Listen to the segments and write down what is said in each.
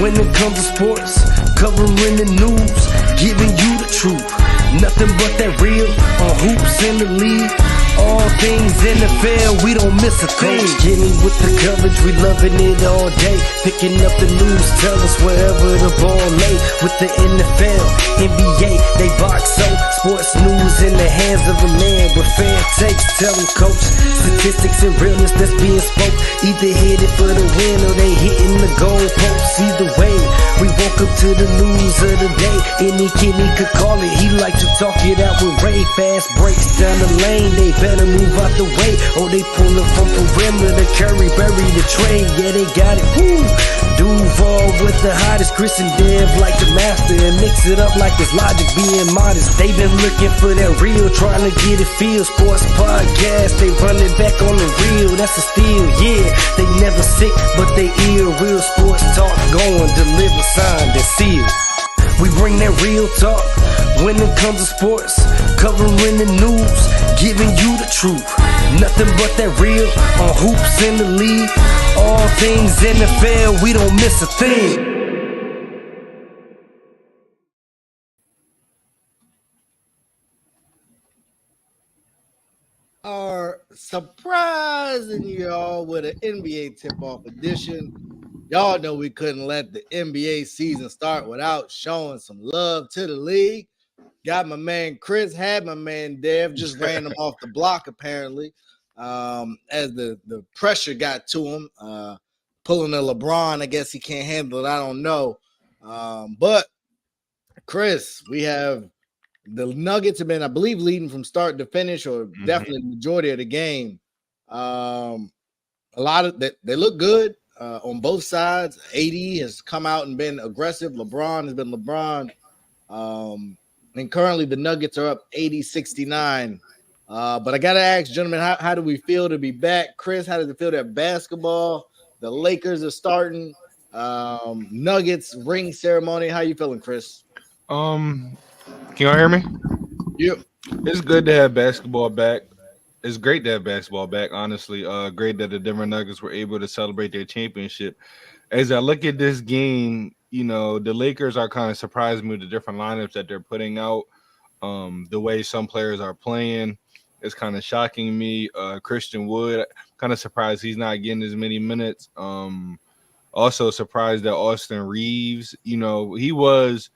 When it comes to sports, covering the news, giving you the truth. Nothing but that real on hoops in the league. All things NFL, we don't miss a thing. Getting with the coverage, we loving it all day. Picking up the news, tell us wherever the ball lay. With the NFL, NBA, they box so. Sports news in the hands of a man with fair takes. Tell them, coach, statistics and realness that's being spoke. Either hit it for the win or they hitting the goalposts. Either way, we woke up to the news of the day. Any kid he could call it, he like to talk it out with Ray. Fast breaks down the lane, they better move out the way, or they pullin' from perimeter. Curry, bury the trade, yeah, they got it. Woo! Duval with the hottest, Chris and Dev like the master, and mix it up like it's Logic being modest. They been looking for that real, trying to get it feel. Sports podcast, they running back on the real. That's a steal, yeah. They never sick, but they ill. Real sports talk going, deliver, signed and sealed. We bring that real talk when it comes to sports, covering the news, giving you the truth. Nothing but that real on hoops in the league. All things NFL, we don't miss a thing. Are surprising y'all with an NBA tip-off edition. Y'all know we couldn't let the NBA season start without showing some love to the league. Got my man Chris, had my man Dev, just ran him off the block apparently. As the pressure got to him, pulling a LeBron, I guess he can't handle it. I don't know. But Chris, we have the Nuggets have been, I believe, leading from start to finish, or definitely the majority of the game. A lot of that, they look good on both sides. AD has come out and been aggressive. LeBron has been LeBron. And currently the Nuggets are up 80-69. But I got to ask, gentlemen, how do we feel to be back? Chris, how does it feel that basketball, the Lakers are starting, Nuggets ring ceremony? How you feeling, Chris? Can y'all hear me? Yep. It's good to have basketball back. It's great to have basketball back, honestly. Great that the Denver Nuggets were able to celebrate their championship. As I look at this game, you know, the Lakers are kind of surprising me with the different lineups that they're putting out. The way some players are playing is kind of shocking me. Christian Wood, kind of surprised he's not getting as many minutes. Also surprised that Austin Reeves, you know, he was,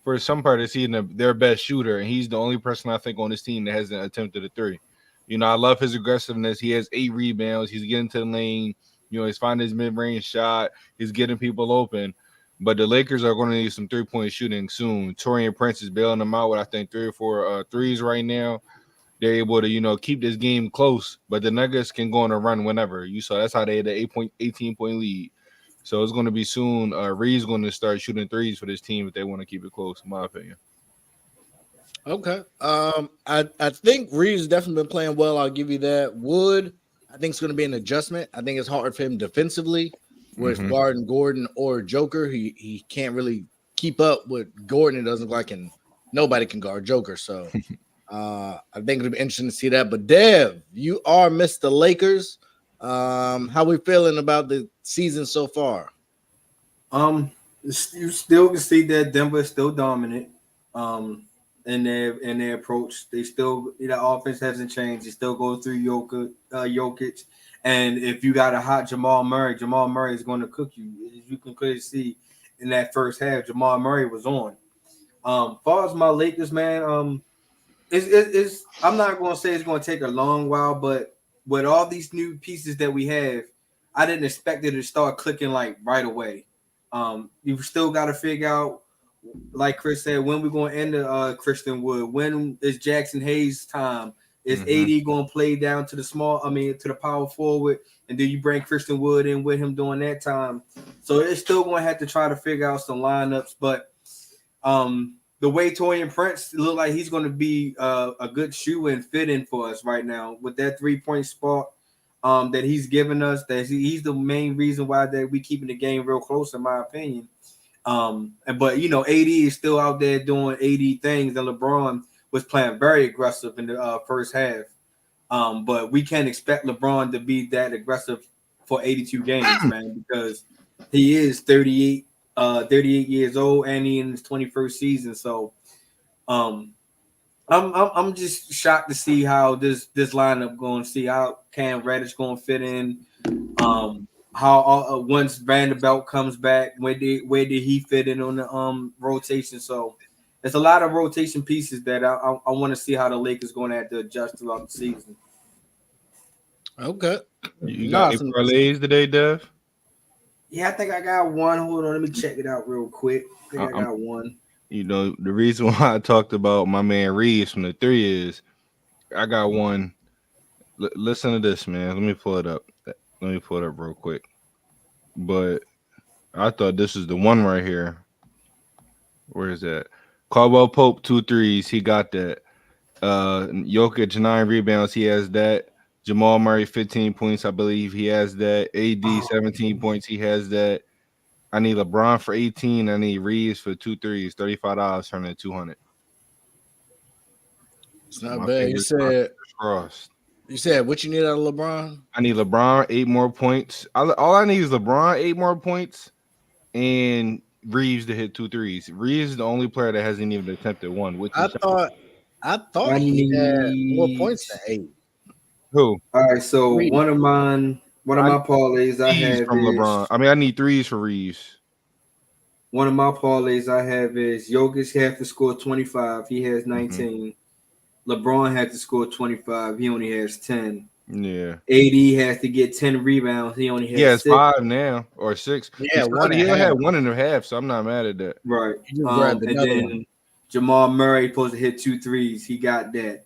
for some part of the season, their best shooter, and he's the only person I think on this team that hasn't attempted a three. You know, I love his aggressiveness. He has 8 rebounds. He's getting to the lane. You know, he's finding his mid-range shot. He's getting people open. But the Lakers are going to need some three-point shooting soon. Torian Prince is bailing them out with, I think, 3 or 4 threes right now. They're able to, you know, keep this game close. But the Nuggets can go on a run whenever. You saw that's how they had the 18-point lead. So it's going to be soon. Reed's going to start shooting threes for this team if they want to keep it close, in my opinion. Okay. I think Reeves definitely been playing well. I'll give you that. Wood, I think it's going to be an adjustment. I think it's hard for him defensively, whereas guarding Gordon or Joker, he can't really keep up with Gordon. It doesn't look like, and nobody can guard Joker. So I think it'll be interesting to see that. But Dev, you are Mr. Lakers. How we feeling about the season so far? You still can see that Denver is still dominant. In their approach, they still, the offense hasn't changed. It still goes through Jokic, and if you got a hot Jamal Murray is going to cook you. As you can clearly see in that first half, Jamal Murray was on. Far as my Lakers, man, it's I'm not going to say it's going to take a long while, but with all these new pieces that we have, I didn't expect it to start clicking like right away. You've still got to figure out, like Chris said, when we're going to end the Christian Wood, when is Jackson Hayes' time? Is AD going to play down to to the power forward, and do you bring Christian Wood in with him during that time? So it's still going to have to try to figure out some lineups, but the way Torian Prince look like he's going to be a good shoe and fit in for us right now with that 3-point spot that he's given us. That he's the main reason why that we keeping the game real close, in my opinion. But you know, AD is still out there doing AD things, and LeBron was playing very aggressive in the first half. But we can't expect LeBron to be that aggressive for 82 games, man, because he is 38 38 years old, and he in his 21st season. So, I'm just shocked to see how this lineup going. See how Cam Reddish going to fit in. How once Vanderbilt comes back, where did he fit in on the rotation? So there's a lot of rotation pieces that I want to see how the Lakers going to have to adjust throughout the season. Okay. You got any parlays today, Dev? Yeah, I think I got one. Hold on, let me check it out real quick. I got one. You know, the reason why I talked about my man Reeves from the 3 is I got one. Listen to this, man. Let me pull it up. Let me pull it up real quick. But I thought this is the one right here. Where is that? Caldwell Pope 2 threes. He got that. Jokic 9 rebounds. He has that. Jamal Murray 15 points. I believe he has that. AD 17 points. He has that. I need LeBron for 18. I need Reeves for 2 threes. $35 turning to $200. It's not bad. You said what you need out of LeBron? I need LeBron 8 more points. All I need is LeBron 8 more points and Reeves to hit 2 threes. Reeves is the only player that hasn't even attempted one. Which I thought he had more points than 8. Who? All right, so one of my parlays I have from LeBron. I need 3s for Reeves. One of my parlays I have is Jokic have to score 25. He has 19. LeBron had to score 25. He only has 10. Yeah. AD has to get 10 rebounds. He only has 6. 5 now or 6. Yeah, he only had 1.5, so I'm not mad at that. Right. And then Jamal Murray supposed to hit 2 threes. He got that.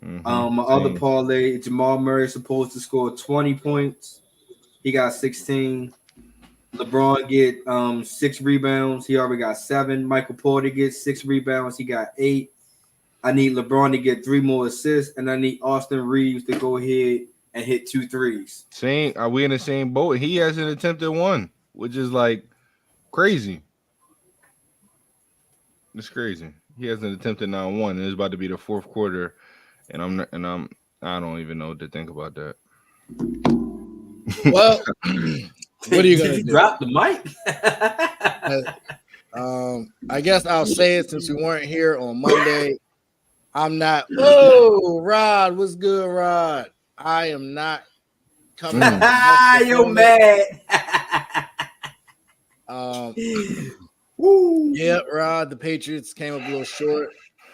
My other parlay, Jamal Murray supposed to score 20 points. He got 16. LeBron get 6 rebounds. He already got 7. Michael Porter gets 6 rebounds. He got 8. I need LeBron to get 3 more assists, and I need Austin Reeves to go ahead and hit 2 threes. Same. Are we in the same boat? He hasn't attempted one, which is like crazy. It's crazy. He hasn't attempted not one. It's about to be the 4th quarter, and I don't even know what to think about that. Well, what are you gonna do? Drop the mic. I guess I'll say it since we weren't here on Monday. I'm not. Oh, Rod, what's good, Rod? I am not coming. You're mad. Yeah, Rod. The Patriots came up a little short.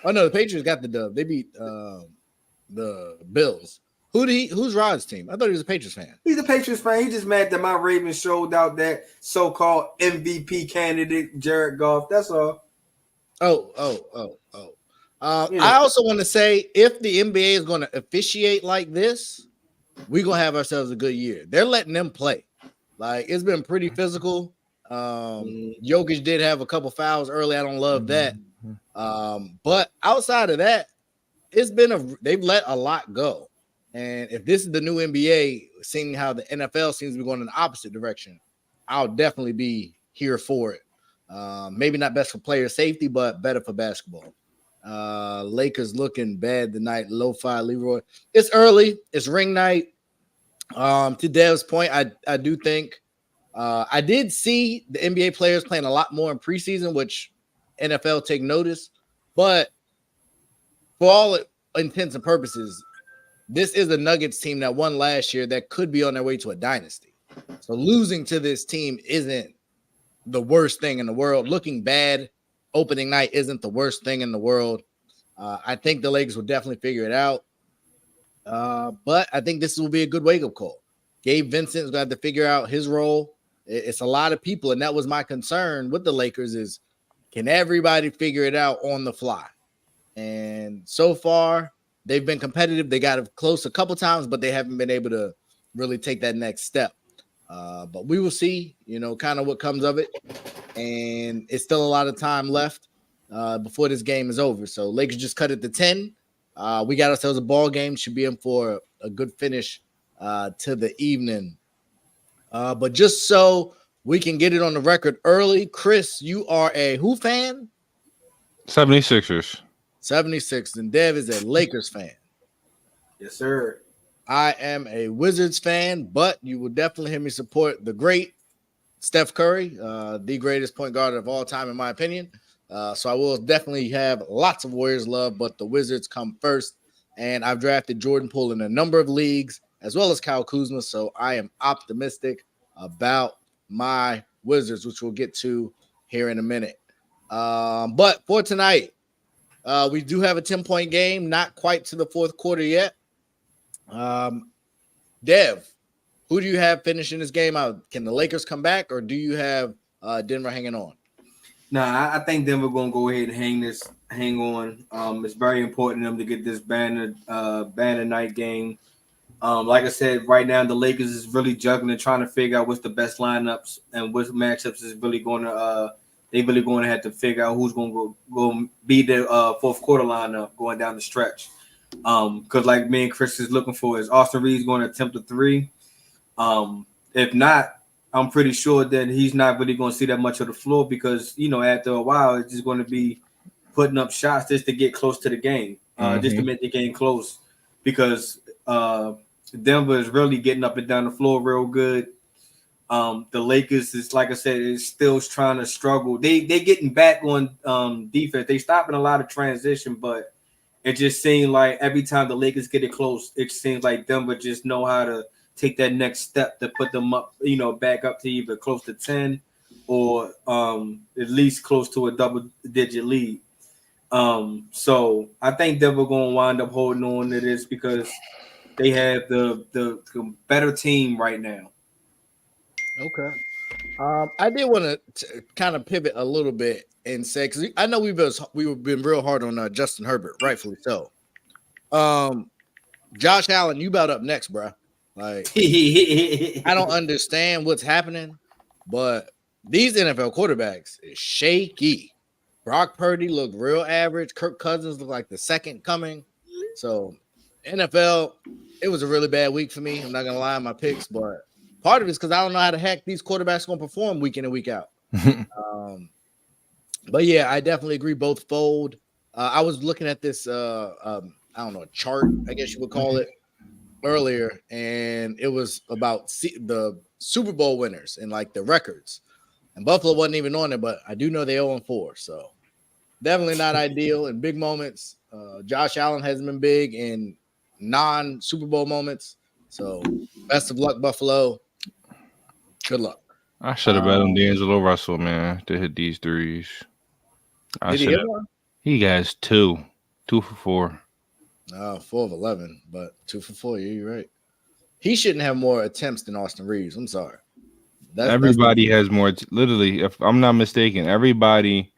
Oh no, the Patriots got the dub. They beat the Bills. Who's Rod's team? I thought he was a Patriots fan. He's a Patriots fan. He's just mad that my Ravens showed out that so-called MVP candidate, Jared Goff. That's all. I also want to say, if the NBA is going to officiate like this, we're going to have ourselves a good year. They're letting them play. Like, it's been pretty physical. Jokic did have a couple fouls early. I don't love that. But outside of that, they've let a lot go. And if this is the new NBA, seeing how the NFL seems to be going in the opposite direction, I'll definitely be here for it. Maybe not best for player safety, but better for basketball. Lakers looking bad tonight. Lo-fi Leroy. It's early. It's ring night. To Dev's point, I do think I did see the NBA players playing a lot more in preseason, which NFL take notice. But for all intents and purposes, this is the Nuggets team that won last year that could be on their way to a dynasty. So losing to this team isn't the worst thing in the world. Looking bad opening night isn't the worst thing in the world. I think the Lakers will definitely figure it out. But I think this will be a good wake-up call. Gabe Vincent is going to have to figure out his role. It's a lot of people, and that was my concern with the Lakers is, can everybody figure it out on the fly? And so far, they've been competitive. They got close a couple times, but they haven't been able to really take that next step. But we will see, kind of what comes of it. And it's still a lot of time left before this game is over. So Lakers just cut it to 10. We got ourselves a ball game. Should be in for a good finish to the evening. But just so we can get it on the record early, Chris, you are a who fan? 76ers. 76, and Dev is a Lakers fan. Yes, sir. I am a Wizards fan, but you will definitely hear me support the great Steph Curry, the greatest point guard of all time, in my opinion. So I will definitely have lots of Warriors love, but the Wizards come first. And I've drafted Jordan Poole in a number of leagues, as well as Kyle Kuzma. So I am optimistic about my Wizards, which we'll get to here in a minute. But for tonight, we do have a 10-point game, not quite to the fourth quarter yet. Dev, who do you have finishing this game out? Can the Lakers come back, or do you have Denver hanging on? Nah, I think Denver gonna go ahead and hang on. It's very important to them to get this banner night game. Like I said, right now the Lakers is really juggling, trying to figure out what's the best lineups and what matchups is really going to. They really going to have to figure out who's going to go be the fourth quarter lineup going down the stretch. Because like me and Chris is looking for is Austin Reeves going to attempt a three. If not, I'm pretty sure that he's not really going to see that much of the floor because, after a while, it's just going to be putting up shots just to get close to the game, just to make the game close because Denver is really getting up and down the floor real good. The Lakers is, like I said, is still trying to struggle. They getting back on defense. They stopping a lot of transition, but it just seemed like every time the Lakers get it close, it seems like Denver just know how to take that next step to put them up, back up to either close to 10 or at least close to a double-digit lead. So I think Denver going to wind up holding on to this because they have the better team right now. Okay. I did want to kind of pivot a little bit and say, because I know we've been real hard on Justin Herbert, rightfully so. Josh Allen, you about up next, bro. Like, I don't understand what's happening, but these NFL quarterbacks is shaky. Brock Purdy looked real average. Kirk Cousins looked like the second coming. So, NFL, it was a really bad week for me. I'm not going to lie on my picks, but part of it is because I don't know how the heck these quarterbacks going to perform week in and week out. But, yeah, I definitely agree. Both fold. I was looking at this, I don't know, a chart, I guess you would call it, earlier, and it was about the Super Bowl winners and like the records, and Buffalo wasn't even on it, but I do know they 0-4, so definitely not ideal in big moments. Josh Allen hasn't been big in non-Super Bowl moments, so best of luck, Buffalo. Good luck. I should have bet on D'Angelo Russell, man, to hit these threes. Did he hit one? He has 2 for 4. 4 of 11, but 2 for 4. Yeah, you're right. He shouldn't have more attempts than Austin Reeves. I'm sorry. Everybody has more. Literally, if I'm not mistaken, everybody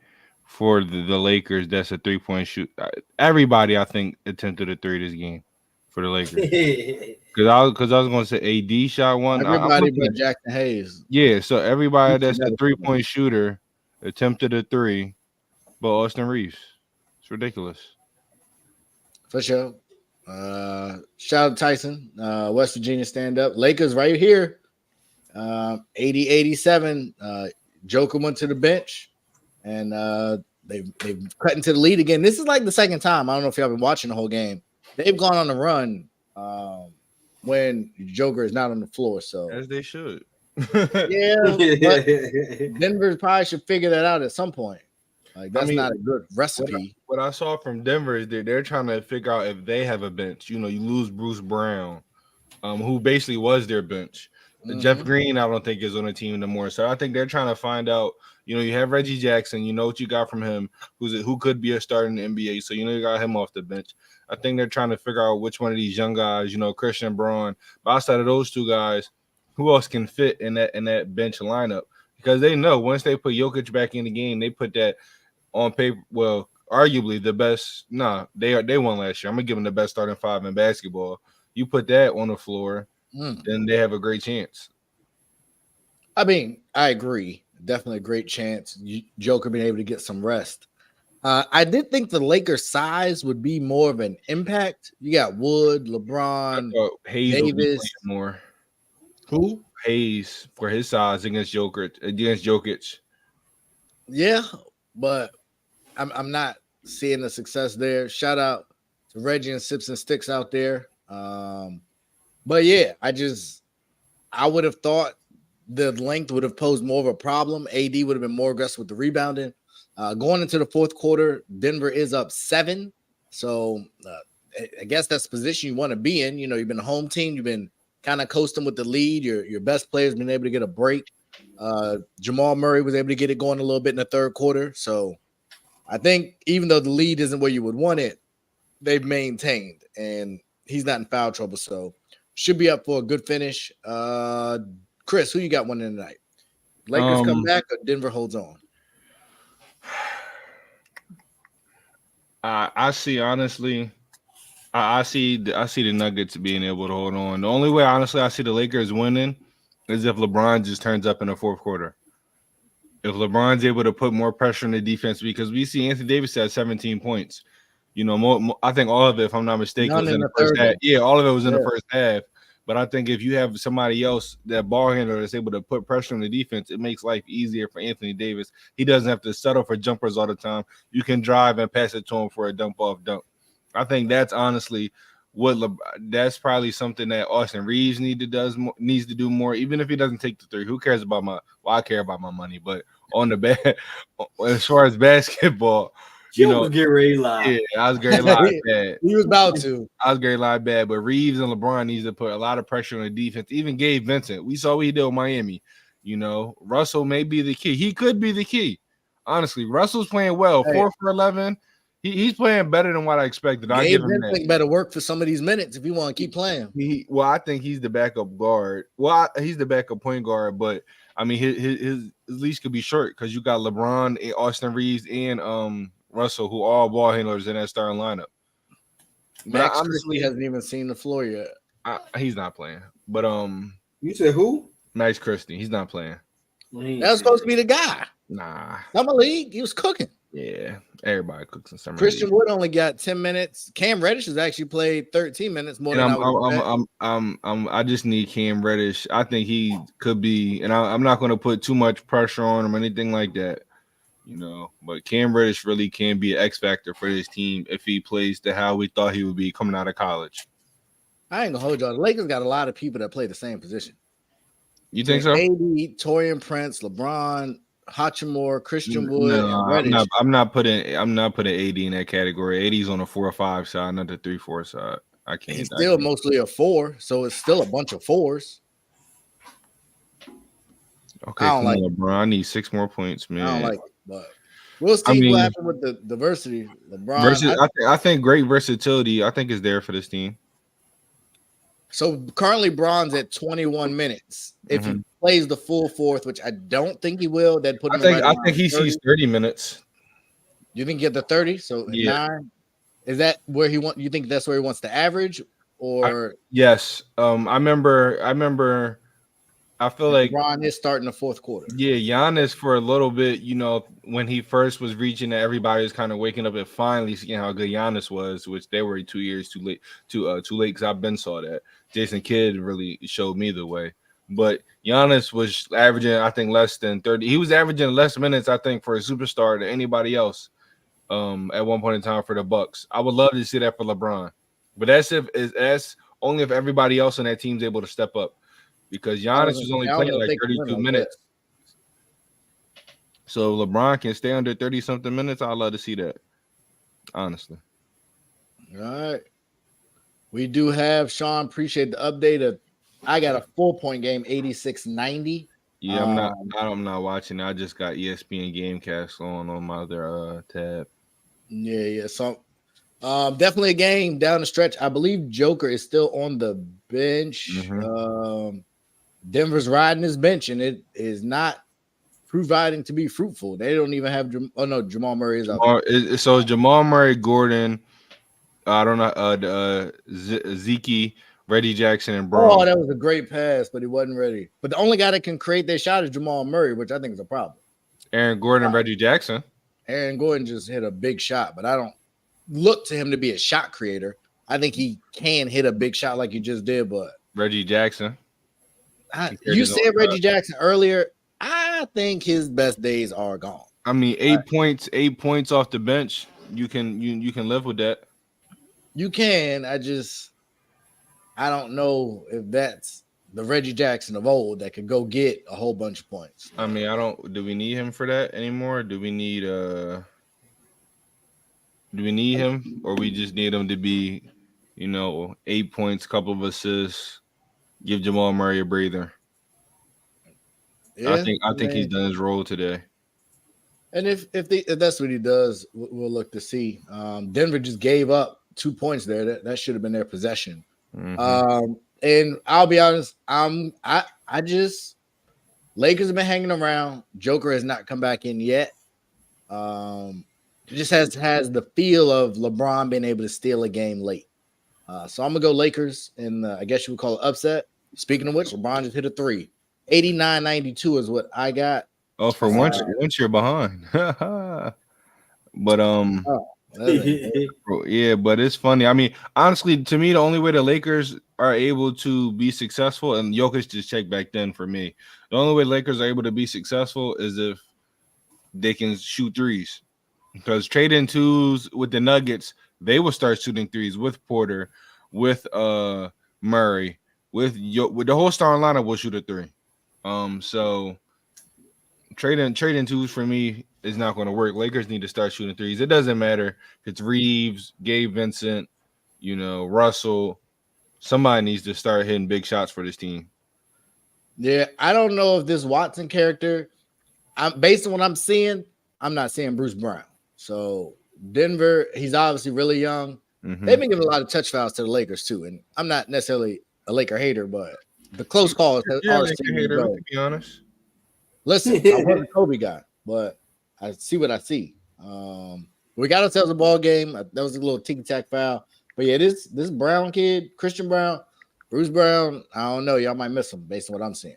for the Lakers that's a 3-point shoot. Everybody, I think, attempted a 3 this game for the Lakers. Because I was going to say AD shot one. Everybody but Jackson Hayes. Yeah, so everybody that's a 3-point shooter attempted a 3, but Austin Reeves. It's ridiculous. For sure. Shout out to Tyson, West Virginia stand up. Lakers right here. 80-87. Joker went to the bench, and they've cut into the lead again. This is like the second time. I don't know if y'all been watching the whole game. They've gone on a run when Joker is not on the floor. So as they should. Yeah, but Denver probably should figure that out at some point. Like that's not a good recipe. What I saw from Denver is that they're trying to figure out if they have a bench. You lose Bruce Brown, who basically was their bench. Jeff Green, I don't think is on the team anymore. So I think they're trying to find out. You have Reggie Jackson. You know what you got from him, who could be a starter in the NBA. So you got him off the bench. I think they're trying to figure out which one of these young guys, Christian Braun. But outside of those two guys, who else can fit in that bench lineup? Because they know once they put Jokic back in the game, they put that on paper. Well, arguably the best. They won last year. I'm gonna give them the best starting 5 in basketball. You put that on the floor, then they have a great chance. I mean, I agree. Definitely a great chance. Joker being able to get some rest. I did think the Lakers' size would be more of an impact. You got Wood, LeBron, Hayes Davis, more. Who? Hayes for his size against Jokic. Yeah, but I'm not seeing the success there. Shout out to Reggie and Sips and Sticks out there. But yeah, I would have thought the length would have posed more of a problem. AD would have been more aggressive with the rebounding. Going into the fourth quarter, Denver is up 7. So I guess that's the position you want to be in. You know, you've been a home team. You've been kind of coasting with the lead. Your best player's been able to get a break. Jamal Murray was able to get it going a little bit in the third quarter. So I think even though the lead isn't where you would want it, they've maintained. And he's not in foul trouble. So should be up for a good finish. Chris, who you got winning tonight? Lakers come back or Denver holds on? I see, honestly, I see the Nuggets being able to hold on. The only way, honestly, I see the Lakers winning is if LeBron just turns up in the fourth quarter. If LeBron's able to put more pressure on the defense, because we see Anthony Davis at 17 points. You know, I think all of it, if I'm not mistaken, was in the first half. Yeah, all of it was in the first half. But I think if you have somebody else, that ball handler, that's able to put pressure on the defense, it makes life easier for Anthony Davis. He doesn't have to settle for jumpers all the time. You can drive and pass it to him for a dump-off dunk. I think that's honestly that's probably something that Austin Reeves needs to do more. Even if he doesn't take the three, who cares about I care about my money. But on the bat, as far as basketball, you know, get ready live. Yeah, I was great live bad. He was about to. I was great live bad, but Reeves and LeBron needs to put a lot of pressure on the defense. Even Gabe Vincent, we saw what he did with Miami. You know, Russell may be the key. He could be the key. Honestly, Russell's playing well. 4 for 11. He's playing better than what I expected. I give him that. Better work for some of these minutes if you want to keep playing. I think he's the backup guard. Well, he's the backup point guard, but I mean, his leash could be short because you got LeBron, Austin Reeves, and Russell, who are all ball handlers in that starting lineup. Max honestly hasn't even seen the floor yet. He's not playing. But you said who? Max Christie. He's not playing. That was supposed to be the guy. Nah. Summer League, he was cooking. Yeah, everybody cooks in summer. Christian Wood only got 10 minutes. Cam Reddish has actually played 13 minutes more than I just need Cam Reddish. I think he could be, and I'm not going to put too much pressure on him or anything like that. You know, but Cam Reddish really can be an X factor for this team if he plays to how we thought he would be coming out of college. I ain't gonna hold y'all. The Lakers got a lot of people that play the same position. You think so? AD, Taurean Prince, LeBron, Hachimura, Christian Wood. No, I'm not putting AD in that category. AD's on the 4 or 5 side, not the 3-4 side. I can't. He's still mostly a 4, so it's still a bunch of 4s. Okay, come on, LeBron. I need 6 more points, man. I don't like it. But we'll see what happens with the diversity. LeBron, I think great versatility. I think is there for this team. So currently, Bron's at 21 minutes. If he plays the full fourth, which I don't think he will, then put him. I think he sees 30 minutes. You think he get the 30? So 9. Is that where he want? You think that's where he wants to average? Or yes, I remember. I feel like LeBron is starting the fourth quarter. Yeah, Giannis for a little bit, you know, when he first was reaching that, everybody was kind of waking up and finally seeing how good Giannis was, which they were 2 years too late because I've been saw that. Jason Kidd really showed me the way. But Giannis was averaging, I think, less than 30. He was averaging less minutes, I think, for a superstar than anybody else at one point in time for the Bucks. I would love to see that for LeBron. But that's only if everybody else on that team's able to step up. Because Giannis was only playing like 32 minutes. So LeBron can stay under 30-something minutes. I'd love to see that, honestly. All right. We do have, Sean, appreciate the update. I got a 4-point game, 86-90. Yeah, I'm not watching. I just got ESPN Gamecast on my other tab. Yeah. So definitely a game down the stretch. I believe Joker is still on the bench. Denver's riding his bench, and it is not providing to be fruitful. They don't even have Jamal Murray is out there. So Jamal Murray, Gordon, I don't know, Zeke, Reggie Jackson, and Braun. Oh, that was a great pass, but he wasn't ready. But the only guy that can create that shot is Jamal Murray, which I think is a problem. Aaron Gordon and Reggie Jackson. Aaron Gordon just hit a big shot, but I don't look to him to be a shot creator. I think he can hit a big shot like you just did, but Reggie Jackson. You said Reggie Jackson earlier. I think his best days are gone. I mean, 8 points off the bench. You can live with that. You can. I don't know if that's the Reggie Jackson of old that could go get a whole bunch of points. I mean, do we need him for that anymore? Do we need him, or we just need him to be, 8 points, couple of assists, give Jamal Murray a breather? Yeah, I think he's done his role today. And if that's what he does, we'll look to see. Denver just gave up 2 points there. That should have been their possession. Mm-hmm. And I'll be honest, I just Lakers have been hanging around. Joker has not come back in yet. It just has the feel of LeBron being able to steal a game late. So I'm gonna go Lakers, and I guess you would call it upset. Speaking of which, LeBron just hit a 3. 89-92 is what I got. Oh, for once you're behind. But yeah, but it's funny. I mean, honestly, to me, the only way the Lakers are able to be successful, and Jokic just checked back then for me, the only way Lakers are able to be successful is if they can shoot threes. Because trading twos with the Nuggets, they will start shooting threes with Porter, with Murray, with the whole starting lineup will shoot a 3. So trading twos for me is not going to work. Lakers need to start shooting threes. It doesn't matter if it's Reeves, Gabe Vincent, Russell. Somebody needs to start hitting big shots for this team. Yeah, I don't know if this Watson character, based on what I'm seeing, I'm not seeing Bruce Brown. So Denver, he's obviously really young. Mm-hmm. They've been giving a lot of touch fouls to the Lakers too. And I'm not necessarily a Laker hater, but the close calls are to be honest. Listen, I wasn't a Kobe guy, but I see what I see. We got ourselves a ball game. That was a little ticky-tack foul. But yeah, this Brown kid, Christian Brown, Bruce Brown, I don't know. Y'all might miss him based on what I'm seeing.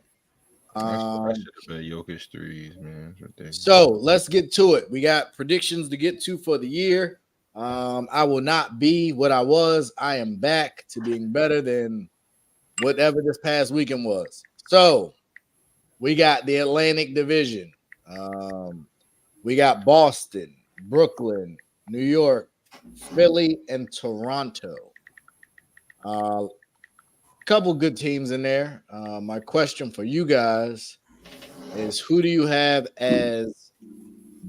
I should have bet Jokic threes, man. So let's get to it. We got predictions to get to for the year. I will not be what I was. I am back to being better than whatever this past weekend was. So we got the Atlantic Division. We got Boston, Brooklyn, New York, Philly, and Toronto. Couple good teams in there. My question for you guys is, who do you have as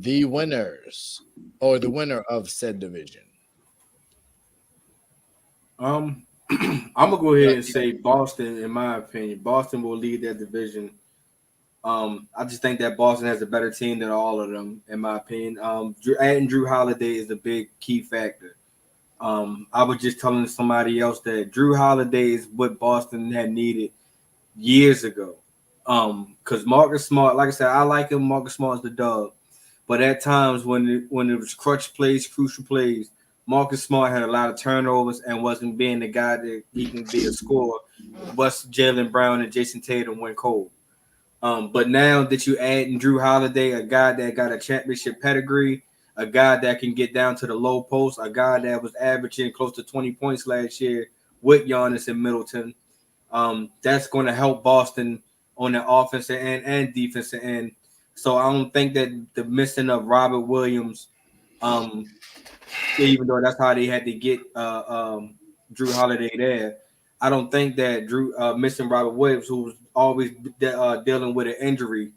the winners or the winner of said division? I'm gonna go ahead and say Boston. In my opinion, Boston will lead that division. I just think that Boston has a better team than all of them, in my opinion. Adding Drew Holiday is a big key factor. I was just telling somebody else that Drew Holiday is what Boston had needed years ago. Because Marcus Smart, like I said, I like him. Marcus Smart is the dog. But at times when it was clutch plays, crucial plays, Marcus Smart had a lot of turnovers and wasn't being the guy that he can be a scorer. But Jaylen Brown and Jason Tatum went cold. But now that you add in Drew Holiday, a guy that got a championship pedigree, a guy that can get down to the low post, a guy that was averaging close to 20 points last year with Giannis and Middleton, that's going to help Boston on the offensive end and defensive end. So I don't think that the missing of Robert Williams, even though that's how they had to get Drew Holiday there, I don't think that missing Robert Williams, who was always dealing with an injury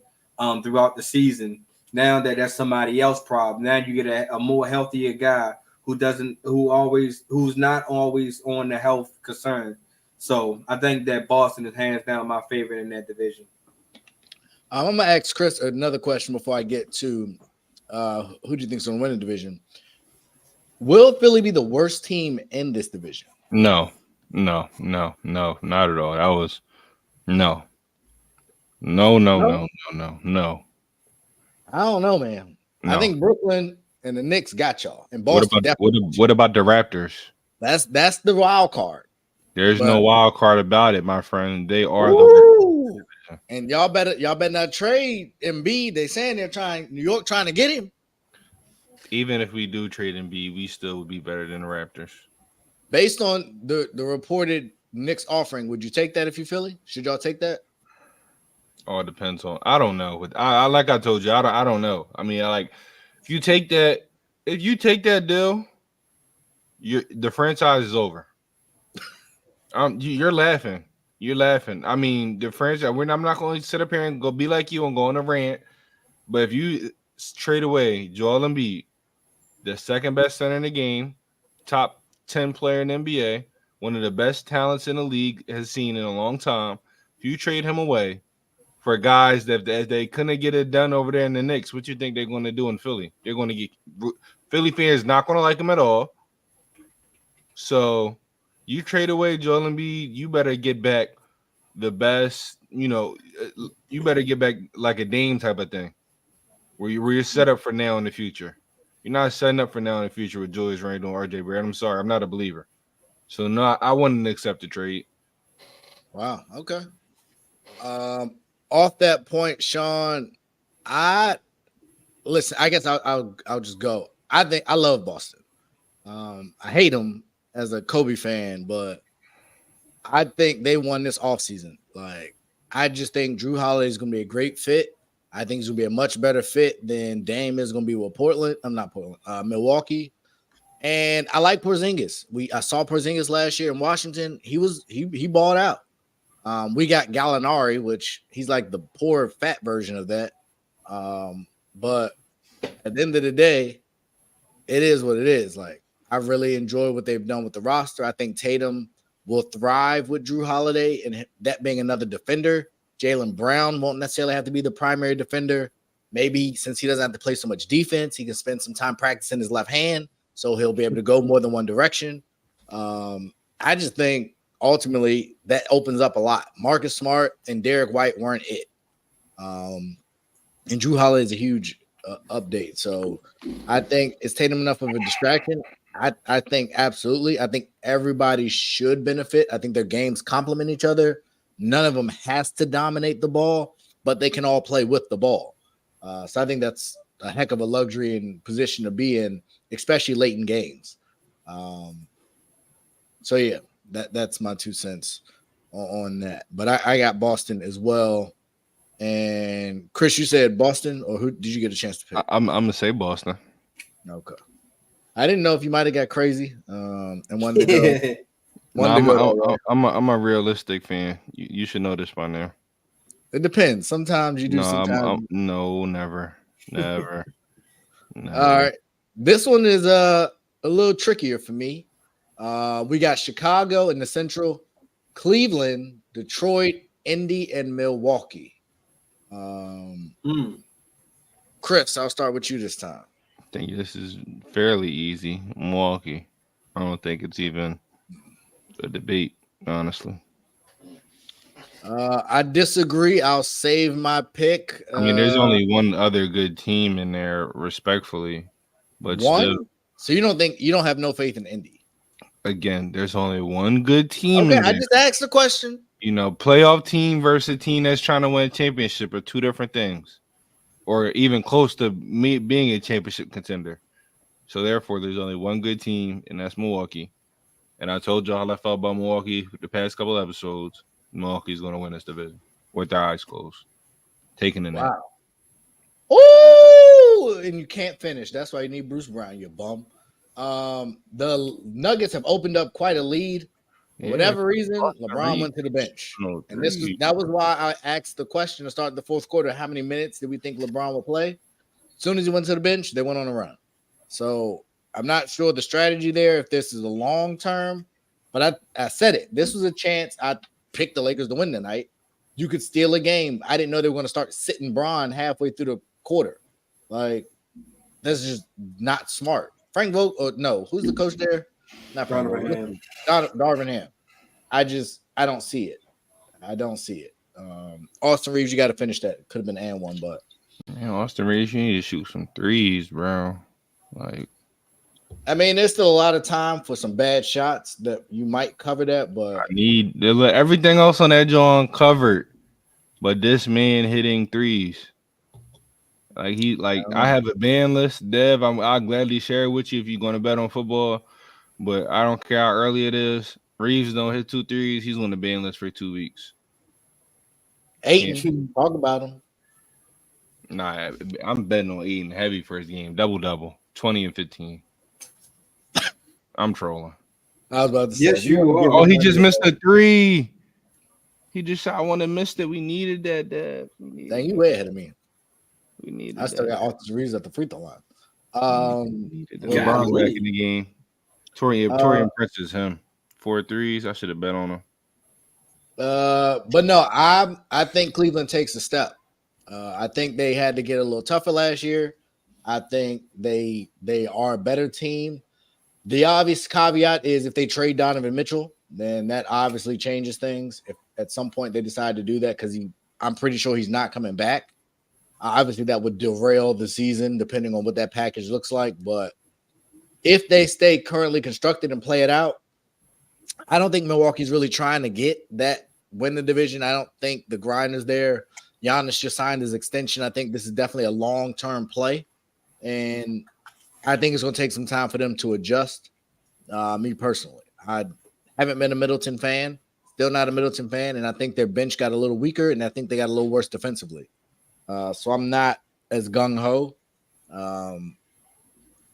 throughout the season, now that's somebody else's problem. Now you get a more healthier guy who's not always on the health concern. So I think that Boston is hands down my favorite in that division. I'm gonna ask Chris another question before I get to who do you think is gonna win the division? Will Philly be the worst team in this division? No, not at all. That was no. I don't know, man. No. I think Brooklyn and the Knicks got y'all. And Boston what about the Raptors? That's the wild card. There's no wild card about it, my friend. They are the and y'all better not trade Embiid. They saying New York trying to get him. Even if we do trade Embiid, we still would be better than the Raptors. Based on the reported Knicks offering, would you take that if you Philly? Should y'all take that? Oh, it depends on. I don't know. I like I told you, I don't know. I mean, if you take that deal, the franchise is over. You're laughing. You're laughing. I mean, the franchise. I'm not going to sit up here and go be like you and go on a rant. But if you trade away Joel Embiid, the second best center in the game, top 10 player in the NBA, one of the best talents in the league has seen in a long time. If you trade him away for guys that they couldn't get it done over there in the Knicks, what you think they're going to do in Philly? They're going to get Philly fans not going to like him at all. So you trade away Joel Embiid, you better get back the best. You better get back like a Dame type of thing, where you're set up for now in the future. You're not setting up for now in the future with Julius Randle or RJ Barrett. I'm sorry, I'm not a believer. So no, I wouldn't accept the trade. Wow. Okay. Off that point, Sean, I guess I'll just go. I think I love Boston. I hate them as a Kobe fan, but I think they won this offseason. Like, I just think Drew Holiday is going to be a great fit. I think he's going to be a much better fit than Dame is going to be with Milwaukee. And I like Porzingis. I saw Porzingis last year in Washington. He balled out. We got Gallinari, which he's like the poor fat version of that. But at the end of the day, it is what it is. Like, I really enjoy what they've done with the roster. I think Tatum will thrive with Drew Holiday, and that being another defender. Jaylen Brown won't necessarily have to be the primary defender. Maybe since he doesn't have to play so much defense, he can spend some time practicing his left hand, so he'll be able to go more than one direction. I just think ultimately that opens up a lot. Marcus Smart and Derek White weren't it. And Drew Holiday is a huge update. So I think it's Tatum enough of a distraction. I think absolutely. I think everybody should benefit. I think their games complement each other. None of them has to dominate the ball, but they can all play with the ball. So I think that's a heck of a luxury and position to be in, especially late in games. So yeah, that's my 2 cents on that. But I got Boston as well. And Chris, you said Boston, or who did you get a chance to pick? I'm gonna say Boston. Okay. I didn't know if you might have got crazy and wanted to go. I'm a realistic fan. You should know this by now. It depends. Sometimes you do. Sometimes no, never. All right. This one is a little trickier for me. We got Chicago in the Central, Cleveland, Detroit, Indy, and Milwaukee. Chris, I'll start with you this time. I think this is fairly easy. Milwaukee. I don't think it's even a debate, honestly. I disagree. I'll save my pick. I mean, there's only one other good team in there, respectfully. But one? Still, so you don't have no faith in Indy? Again, there's only one good team. Okay, I just asked the question. Playoff team versus a team that's trying to win a championship are two different things. Or even close to me being a championship contender. So therefore, there's only one good team, and that's Milwaukee. And I told y'all how I felt about Milwaukee the past couple episodes. Milwaukee's going to win this division with their eyes closed. Taking the net. Oh, and you can't finish. That's why you need Bruce Brown, you bum. The Nuggets have opened up quite a lead. For whatever reason, LeBron went to the bench. And that was why I asked the question to start the fourth quarter, how many minutes did we think LeBron will play? As soon as he went to the bench, they went on a run. So I'm not sure the strategy there, if this is a long term, but I said it. This was a chance. I picked the Lakers to win tonight. You could steal a game. I didn't know they were going to start sitting Bron halfway through the quarter. Like, that's just not smart. Frank Vogel, no, who's the coach there? Not Frank Vogel. Darvin Ham. I don't see it. I don't see it. Austin Reeves, you got to finish that. Could have been and one, but man, Austin Reeves, you need to shoot some threes, bro. Like, I mean, there's still a lot of time for some bad shots that you might cover that, but I need everything else on that John covered, but this man hitting threes. I have a ban list, Dev. I'll gladly share it with you if you're going to bet on football, but I don't care how early it is. Reeves don't hit 2 threes. He's on the ban list for 2 weeks. Ayton, talk about him. Nah, I'm betting on Ayton heavy first game, double, 20 and 15. I'm trolling. I was about to say. Yes, you are. Oh, he just missed a 3. He just shot one and missed it. We needed that, Dad. Dang, you way ahead of me. We needed I still that. got Austin Reeves at the free throw line. LeBron's back in the game. Torian Prince is him. 4 threes. I should have bet on him. But no, I think Cleveland takes a step. I think they had to get a little tougher last year. I think they are a better team. The obvious caveat is if they trade Donovan Mitchell, then that obviously changes things. If at some point they decide to do that, because I'm pretty sure he's not coming back. Obviously, that would derail the season depending on what that package looks like. But if they stay currently constructed and play it out, I don't think Milwaukee's really trying to get that win the division. I don't think the grind is there. Giannis just signed his extension. I think this is definitely a long-term play. And I think it's going to take some time for them to adjust. Me personally, I haven't been a Middleton fan, still not a Middleton fan. And I think their bench got a little weaker, and I think they got a little worse defensively. So I'm not as gung-ho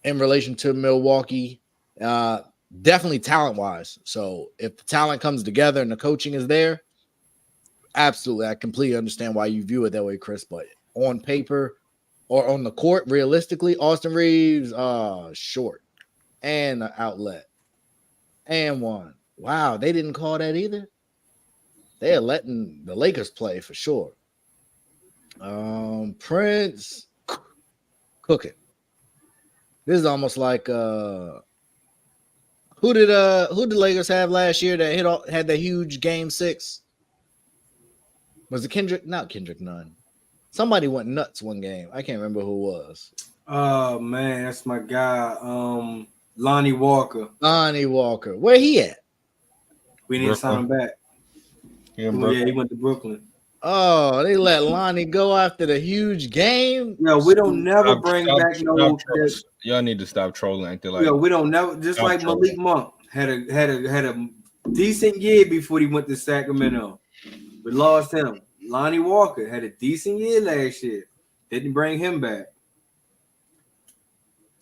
in relation to Milwaukee. Definitely talent-wise. So if the talent comes together and the coaching is there, absolutely, I completely understand why you view it that way, Chris. But on paper or on the court, realistically, Austin Reeves, short and an outlet and one. Wow, they didn't call that either. They're letting the Lakers play for sure. Prince cooking. This is almost like who did the Lakers have last year that had that huge game 6? Was it Kendrick? Not Kendrick Nunn. Somebody went nuts one game. I can't remember who it was. Oh man, that's my guy. Lonnie Walker. Lonnie Walker. Where he at? We need to sign him back. Yeah, he went to Brooklyn. Oh, they let Lonnie go after the huge game. No, we don't never bring back no. Y'all need to stop trolling. Acting like we don't never. Just like Malik Monk had a decent year before he went to Sacramento. We lost him. Lonnie Walker had a decent year last year. Didn't bring him back.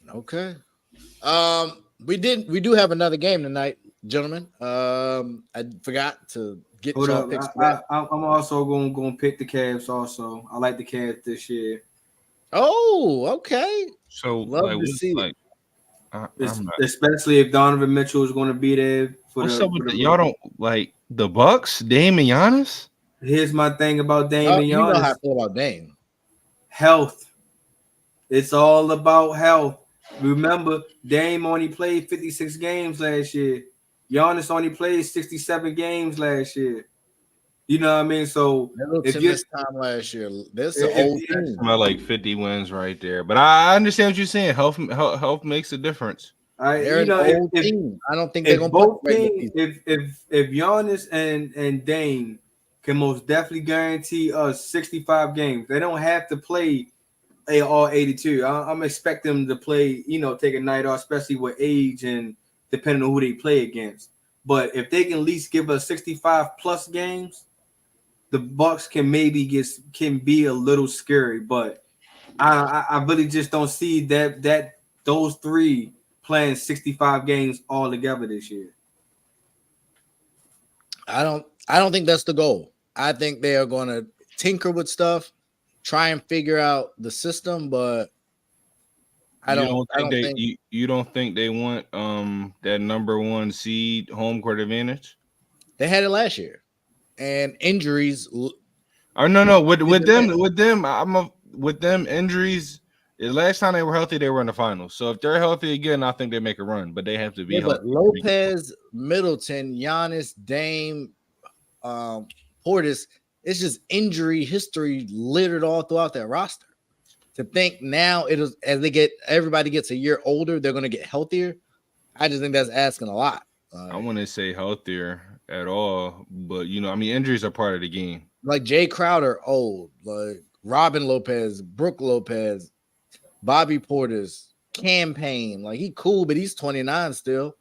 Okay. We do have another game tonight, gentlemen. I forgot to get y'all picks. I'm also going to pick the Cavs. Also, I like the Cavs this year. Oh, okay. So love to see it. Especially if Donovan Mitchell is going to be there. Y'all don't like the Bucks, Dame and Giannis? Here's my thing about Dame and Giannis. You know how I feel about Dame. Health. It's all about health. Remember, Dame only played 56 games last year. Giannis only played 67 games last year. You know what I mean? So if you this time last year, this is an old team. Like 50 wins right there. But I understand what you're saying. Health makes a difference. I don't think they're gonna both teams. If Giannis and Dame can most definitely guarantee us 65 games, they don't have to play all 82. I'm expecting them to play, take a night off, especially with age and depending on who they play against. But if they can at least give us 65 plus games, the Bucks can be a little scary. But I really just don't see that those three playing 65 games all together this year. I don't think that's the goal. I think they are going to tinker with stuff, try and figure out the system, but you don't think they want that number 1 seed home court advantage? They had it last year, and injuries. Oh no, with them injuries. The last time they were healthy, they were in the finals. So if they're healthy again, I think they make a run, but they have to be healthy. But Lopez, Middleton, Giannis, Dame, Portis, it's just injury history littered all throughout that roster. To think now it is as everybody gets a year older, they're going to get healthier. I just think that's asking a lot. I wouldn't say healthier at all, but injuries are part of the game. Like Jay Crowder, old, like Robin Lopez, Brooke Lopez, Bobby Portis, Campaign, like he cool, but he's 29 still.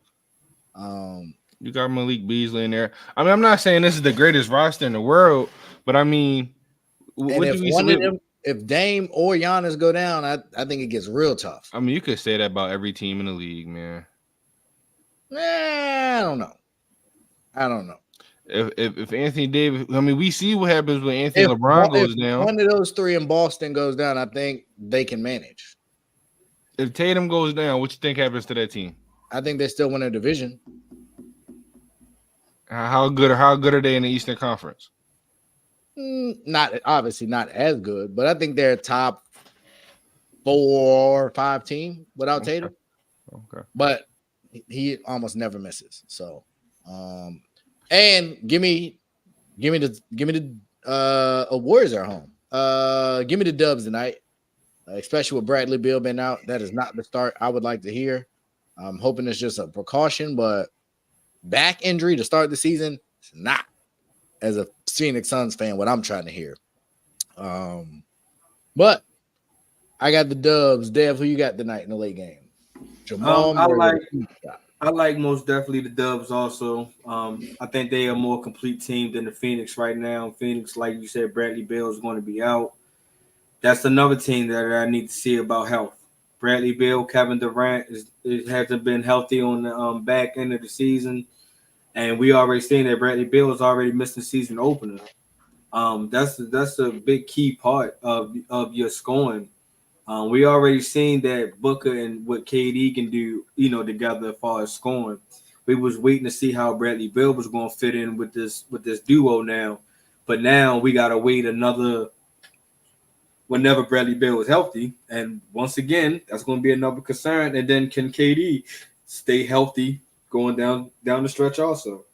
You got Malik Beasley in there. I'm not saying this is the greatest roster in the world, but if Dame or Giannis go down, I think it gets real tough. You could say that about every team in the league, man. I don't know. If Anthony Davis, I mean, we see what happens when Anthony If LeBron goes down. one of those three in Boston goes down, I think they can manage. If Tatum goes down, what you think happens to that team? I think they still win a division. How good are they in the Eastern Conference? Not obviously not as good, but I think they're top 4 or 5 team without Tatum. Okay. But he almost never misses. So, and give me the Warriors are home. Give me the Dubs tonight, especially with Bradley Beal being out. That is not the start I would like to hear. I'm hoping it's just a precaution, but back injury to start the season, it's not. As a Phoenix Suns fan, what I'm trying to hear. But I got the Dubs. Dev, who you got tonight in the late game? Jamal I like most definitely the Dubs also. I think they are a more complete team than the Phoenix right now. Phoenix, like you said, Bradley Beal is going to be out. That's another team that I need to see about health. Bradley Beal, Kevin Durant hasn't been healthy on the back end of the season. And we already seen that Bradley Beal is already missing season opener. That's a big key part of your scoring. We already seen that Booker and what KD can do, together as far as scoring. We was waiting to see how Bradley Beal was going to fit in with this duo now, but now we gotta wait another whenever Bradley Beal is healthy, and once again that's going to be another concern. And then can KD stay healthy going down the stretch also?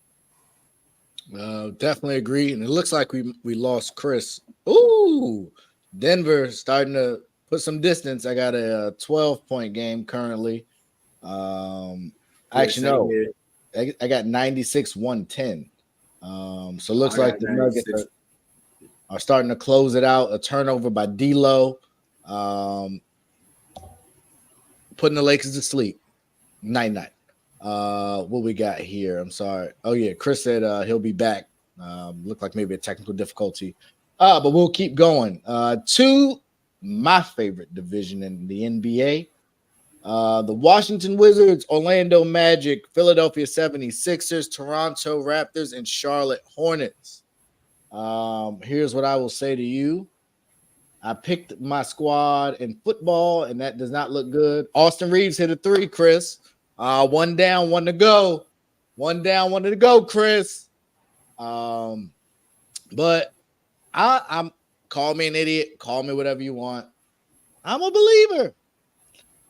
Definitely agree. And it looks like we lost Chris. Ooh, Denver starting to put some distance. I got a 12-point game currently. Actually, no, I got 96-110. So it looks like the Nuggets are starting to close it out. A turnover by D'Lo, putting the Lakers to sleep. 9-9. What we got here? I'm sorry. Oh yeah, Chris said he'll be back. Looked like maybe a technical difficulty. But we'll keep going. To my favorite division in the NBA. The Washington Wizards, Orlando Magic, Philadelphia 76ers, Toronto Raptors, and Charlotte Hornets. Here's what I will say to you. I picked my squad in football, and that does not look good. Austin Reeves hit a 3, Chris. 1 down, 1 to go. 1 down, 1 to go, Chris. But I'm call me an idiot, call me whatever you want. I'm a believer.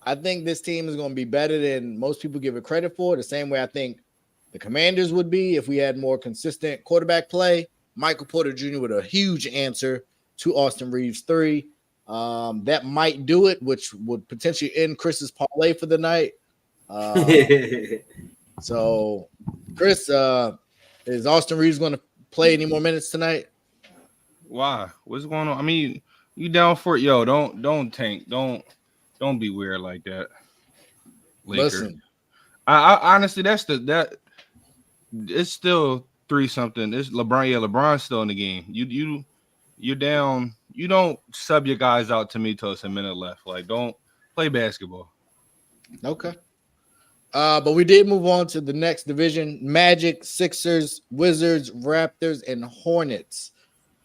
I think this team is going to be better than most people give it credit for. The same way I think the Commanders would be if we had more consistent quarterback play. Michael Porter Jr. with a huge answer to Austin Reeves 3. That might do it, which would potentially end Chris's parlay for the night. So, Chris, is Austin Reeves going to play any more minutes tonight? Why? What's going on? I mean, you down for it? Yo, don't tank. Don't be weird like that. Laker. Listen, I honestly, it's still 3-something. It's LeBron. Yeah, LeBron's still in the game. You're down. You don't sub your guys out to me till it's a minute left. Like, don't play basketball. Okay. But we did move on to the next division: Magic, Sixers, Wizards, Raptors, and Hornets.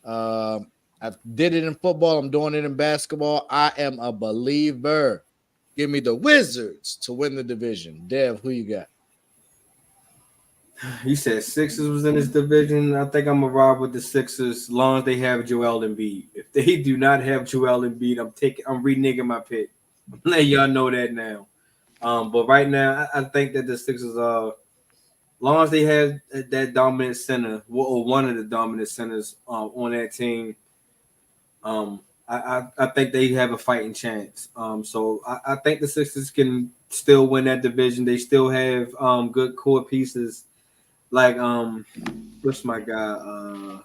I did it in football. I'm doing it in basketball. I am a believer. Give me the Wizards to win the division. Dev, who you got? You said Sixers was in this division. I think I'm gonna ride with the Sixers as long as they have Joel Embiid. If they do not have Joel Embiid, I'm reneging my pick. I'm letting y'all know that now. But right now, I think that the Sixers are, as long as they have that dominant center, or one of the dominant centers on that team, I think they have a fighting chance. So I think the Sixers can still win that division. They still have good core pieces. Like what's my guy?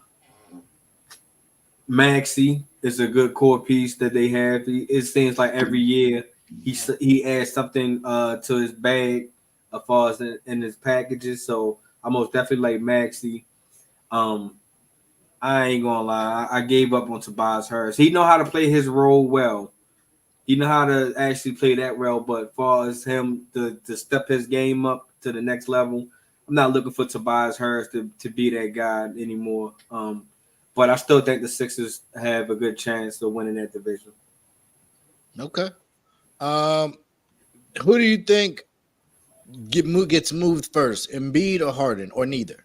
Maxey is a good core piece that they have. It seems like every year he adds something to his bag as far as in his packages. So I most definitely like Maxey. I ain't gonna lie, I gave up on Tobias Harris. He know how to play his role well. He know how to actually play that well. But as far as him to step his game up to the next level, not looking for Tobias Harris to be that guy anymore. But I still think the Sixers have a good chance of winning that division. Okay. Who do you think gets moved first, Embiid or Harden, or neither?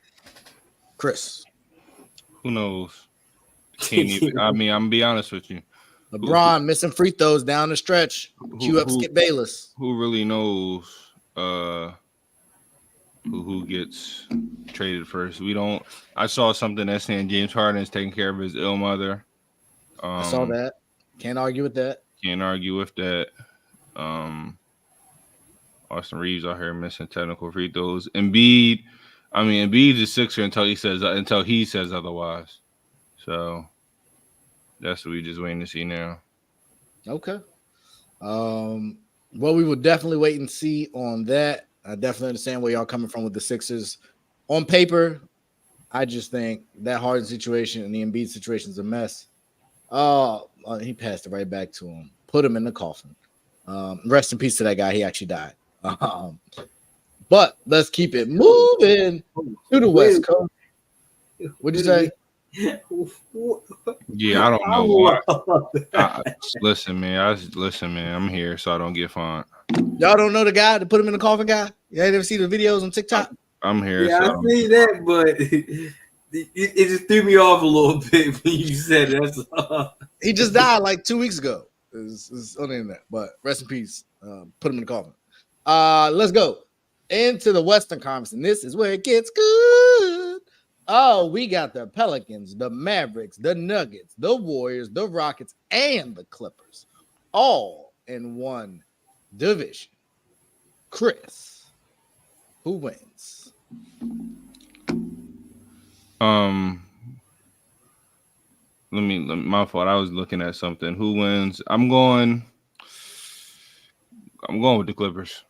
Chris. Who knows? Can't even. I mean, I'm gonna be honest with you. LeBron missing free throws down the stretch. Cue up Skip Bayless. Who really knows who gets traded first? We don't. I saw something that's saying James Harden is taking care of his ill mother. I saw that. Can't argue with that. Can't argue with that. Austin Reeves out here missing technical free throws. Embiid is a Sixer until he says otherwise. So that's what we just waiting to see now. Okay. Well, we will definitely wait and see on that. I definitely understand where y'all coming from with the Sixers. On paper, I just think that Harden situation and the Embiid situation is a mess. He passed it right back to him. Put him in the coffin. Rest in peace to that guy. He actually died. But let's keep it moving to the West Coast. What'd you say? Yeah, I don't know. Listen, man. I'm here, so I don't get fined. Y'all don't know the guy that put him in the coffin guy? You ain't ever seen the videos on TikTok? I'm here. Yeah, so I see that, but it just threw me off a little bit when you said that. He just died like 2 weeks ago. It's on the internet, but rest in peace. Put him in the coffin. Let's go into the Western Conference, and this is where it gets good. Oh, we got the Pelicans, the Mavericks, the Nuggets, the Warriors, the Rockets, and the Clippers, all in one division. Chris, who wins? My fault. I was looking at something. Who wins? I'm going with the Clippers.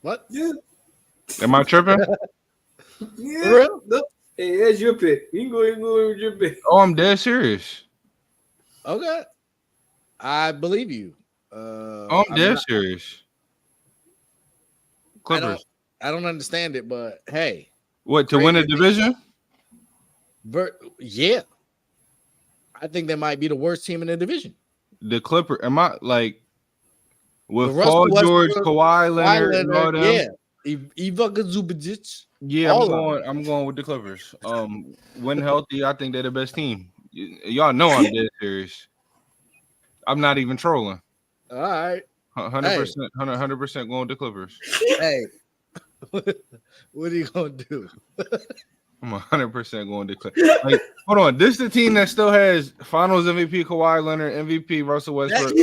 What? Yeah. Am I tripping? Yeah. Real? No. Hey, that's your pick. You can go with your pick. Oh, I'm dead serious. Okay. I believe you. I'm dead serious. Clippers. I don't understand it, but hey. What, to win a division? Yeah. I think they might be the worst team in the division. The Clippers. Am I like with Paul George, Kawhi Leonard, and all them? Yeah. Ivica Zubac. Yeah, I'm going with the Clippers. When healthy, I think they're the best team. Y'all know I'm dead serious. I'm not even trolling. All right. 100%, 100% going with the Clippers. Hey, what are you gonna do? I'm 100% going to Clippers. Like, hold on, this is the team that still has Finals MVP Kawhi Leonard, MVP Russell Westbrook,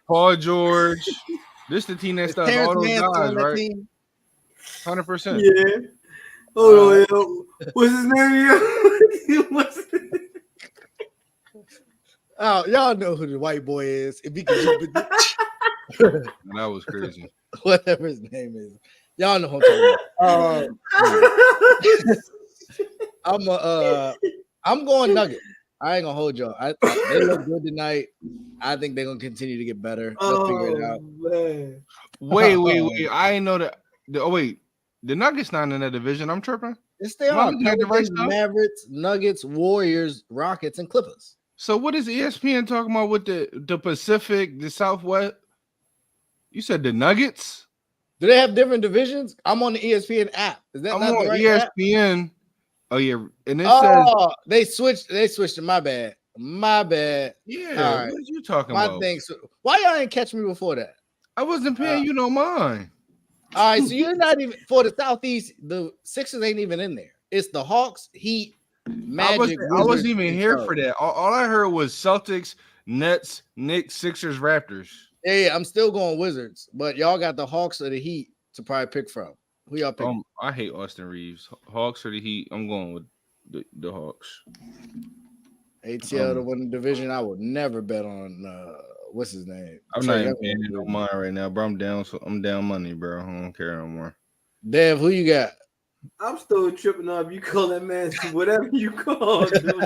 Paul George. This is the team that still has all those guys, right? 100%. Yeah. Hold on, what's his name? Oh, y'all know who the white boy is. If he can That was crazy. Whatever his name is. Y'all know who I'm talking about. I'm going Nugget. I ain't gonna hold y'all. They look good tonight. I think they're gonna continue to get better. They'll figure it out. Man. Wait. I ain't know that. Wait, the Nuggets not in that division. I'm tripping. It's they are Mavericks, Nuggets, Warriors, Rockets, and Clippers. So what is ESPN talking about with the Pacific, the Southwest? You said the Nuggets? Do they have different divisions? I'm on the ESPN app. Is that I'm not on the right ESPN? App? Oh yeah, and it says they switched it. My bad. Yeah, all right. What are you talking about? Why y'all didn't catch me before that? I wasn't paying you no mind. All right, so you're not even for the Southeast. The Sixers ain't even in there. It's the Hawks, Heat, Magic. I wasn't even here for that. All I heard was Celtics, Nets, Knicks, Sixers, Raptors. Yeah, I'm still going Wizards, but y'all got the Hawks or the Heat to probably pick from. Who y'all pick? I hate Austin Reeves. Hawks or the Heat? I'm going with the Hawks. ATL to win the division. I would never bet on what's his name. I'm not even paying no mind right now, bro. I'm down. So I'm down money, bro. I don't care no more. Dev, who you got? I'm still tripping up. You call that man whatever you call him.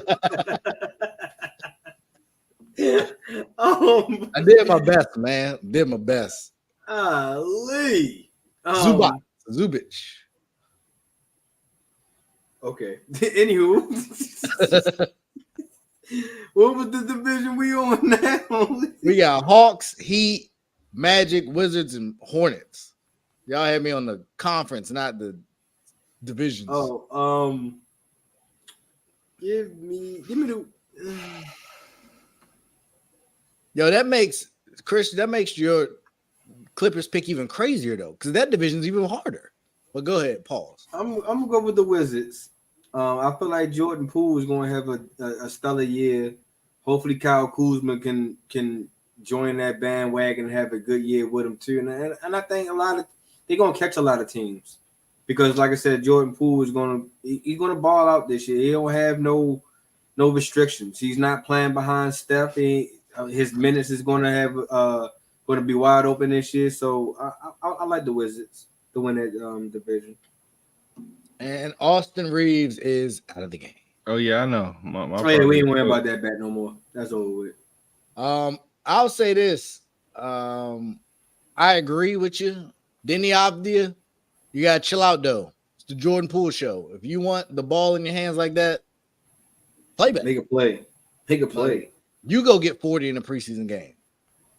I did my best, man. Did my best. Lee. Zubic. Okay. Anywho, what was the division we on now? We got Hawks, Heat, Magic, Wizards, and Hornets. Y'all had me on the conference, not the divisions. Oh, give me the. Yo, that makes your Clippers pick even crazier though, because that division's even harder. But go ahead, pause. I'm gonna go with the Wizards. I feel like Jordan Poole is going to have a stellar year. Hopefully, Kyle Kuzma can join that bandwagon and have a good year with him too. And I think they're gonna catch a lot of teams because, like I said, Jordan Poole is he's gonna ball out this year. He don't have no restrictions. He's not playing behind Steph. His minutes is going to be wide open this year. So I like the Wizards to win that division. And Austin Reeves is out of the game. Oh yeah, I know. We ain't worrying about that bet no more. That's over with. I'll say this. I agree with you. Denny Avdia, you gotta chill out though. It's the Jordan Poole show. If you want the ball in your hands like that, play back. Make a play. Take a play. You go get 40 in a preseason game,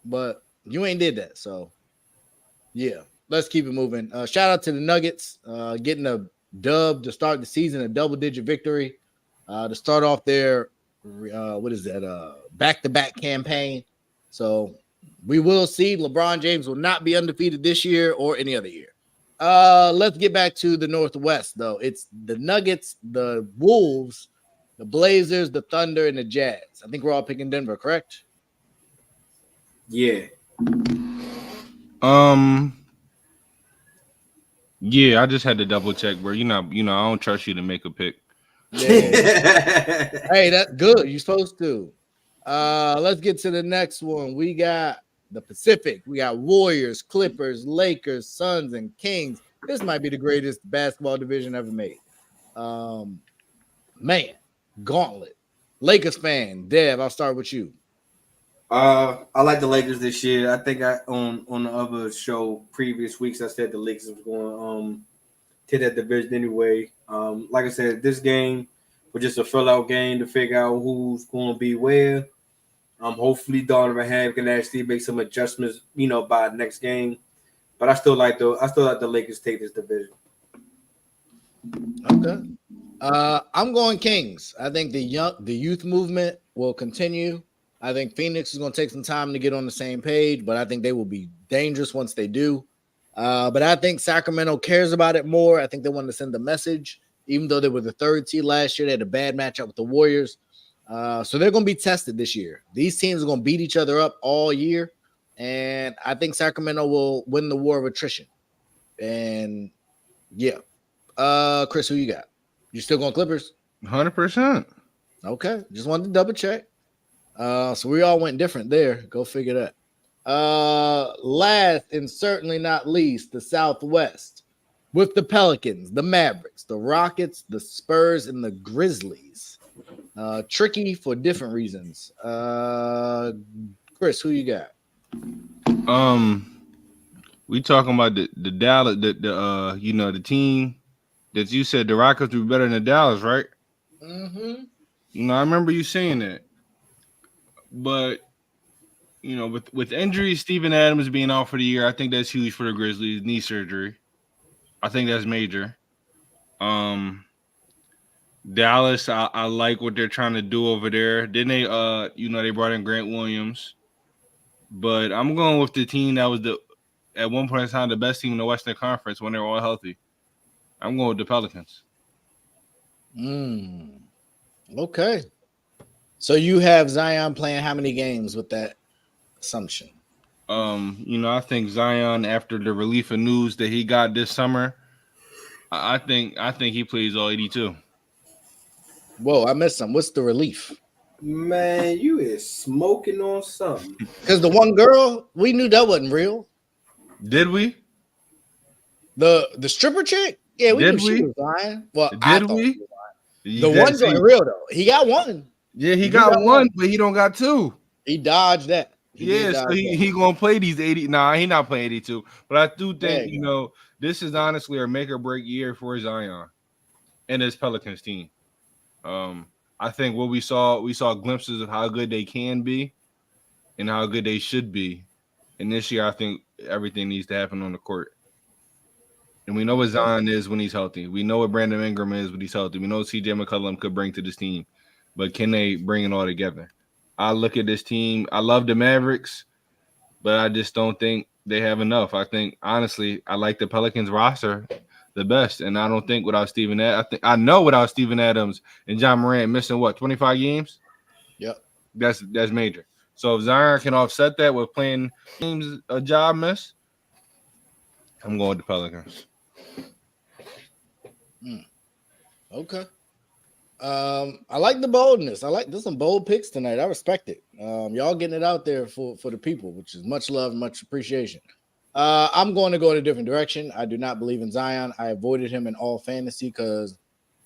but you ain't did that. So yeah, let's keep it moving. Shout out to the Nuggets, getting a dub to start the season, a double-digit victory to start off their back-to-back campaign. So we will see. LeBron James will not be undefeated this year or any other year. Let's get back to the Northwest, though. It's the Nuggets, the Wolves, the Blazers, the Thunder, and the Jazz. I think we're all picking Denver, correct? Yeah. Yeah, I just had to double check, bro. I don't trust you to make a pick. Yeah. Hey, that's good. You're supposed to. Let's get to the next one. We got the Pacific. We got Warriors, Clippers, Lakers, Suns, and Kings. This might be the greatest basketball division ever made. Man, gauntlet. Lakers fan, Dev, I'll start with you. I like the Lakers this year. I think on the other show previous weeks I said the Lakers was going to that division anyway. Like I said, this game was just a fill out game to figure out who's going to be where. Hopefully Donovan Ham can actually make some adjustments, by the next game. But I still like the Lakers take this division. Okay. I'm going Kings. I think the youth movement will continue. I think Phoenix is going to take some time to get on the same page, but I think they will be dangerous once they do. But I think Sacramento cares about it more. I think they wanted to send the message, even though they were the third seed last year. They had a bad matchup with the Warriors. So they're going to be tested this year. These teams are going to beat each other up all year. And I think Sacramento will win the war of attrition. And yeah. Chris, who you got? You still going Clippers? 100%. Okay. Just wanted to double check. So we all went different there. Go figure that. Last and certainly not least, the Southwest with the Pelicans, the Mavericks, the Rockets, the Spurs, and the Grizzlies. Tricky for different reasons. Chris, who you got? We talking about the Dallas, the team that you said the Rockets were better than Dallas, right? Mm-hmm. I remember you saying that. But with injuries, Steven Adams being out for the year, I think that's huge for the Grizzlies. Knee surgery, I think that's major. Dallas, I like what they're trying to do over there. Then they they brought in Grant Williams, but I'm going with the team that was at one point in time the best team in the Western Conference when they were all healthy. I'm going with the Pelicans. Okay. So you have Zion playing how many games with that assumption? I think Zion, after the relief of news that he got this summer, I think he plays all 82. Whoa, I missed some. What's the relief? Man, you is smoking on something. Because the one girl, we knew that wasn't real. Did we? The stripper chick? Yeah, we knew she was lying. Well, did we? The one's real though. He got one. Yeah, he got one, but he don't got two. He dodged that. Yeah, so he gonna play these 80. Nah, he not playing 82. But I do think this is honestly a make or break year for Zion and his Pelicans team. I think what we saw glimpses of how good they can be and how good they should be. And this year, I think everything needs to happen on the court. And we know what Zion is when he's healthy. We know what Brandon Ingram is when he's healthy. We know what CJ McCollum could bring to this team. But can they bring it all together? I look at this team. I love the Mavericks, but I just don't think they have enough. I think, honestly, I like the Pelicans roster the best. And I don't think without Steven Adams, I know without Steven Adams and John Morant missing, 25 games? Yep. That's major. So if Zion can offset that with playing games a job miss, I'm going with the Pelicans. Okay. I like the boldness. There's some bold picks tonight. I respect it. Y'all getting it out there for the people, which is much love, much appreciation. I'm going to go in a different direction. I do not believe in Zion. I avoided him in all fantasy because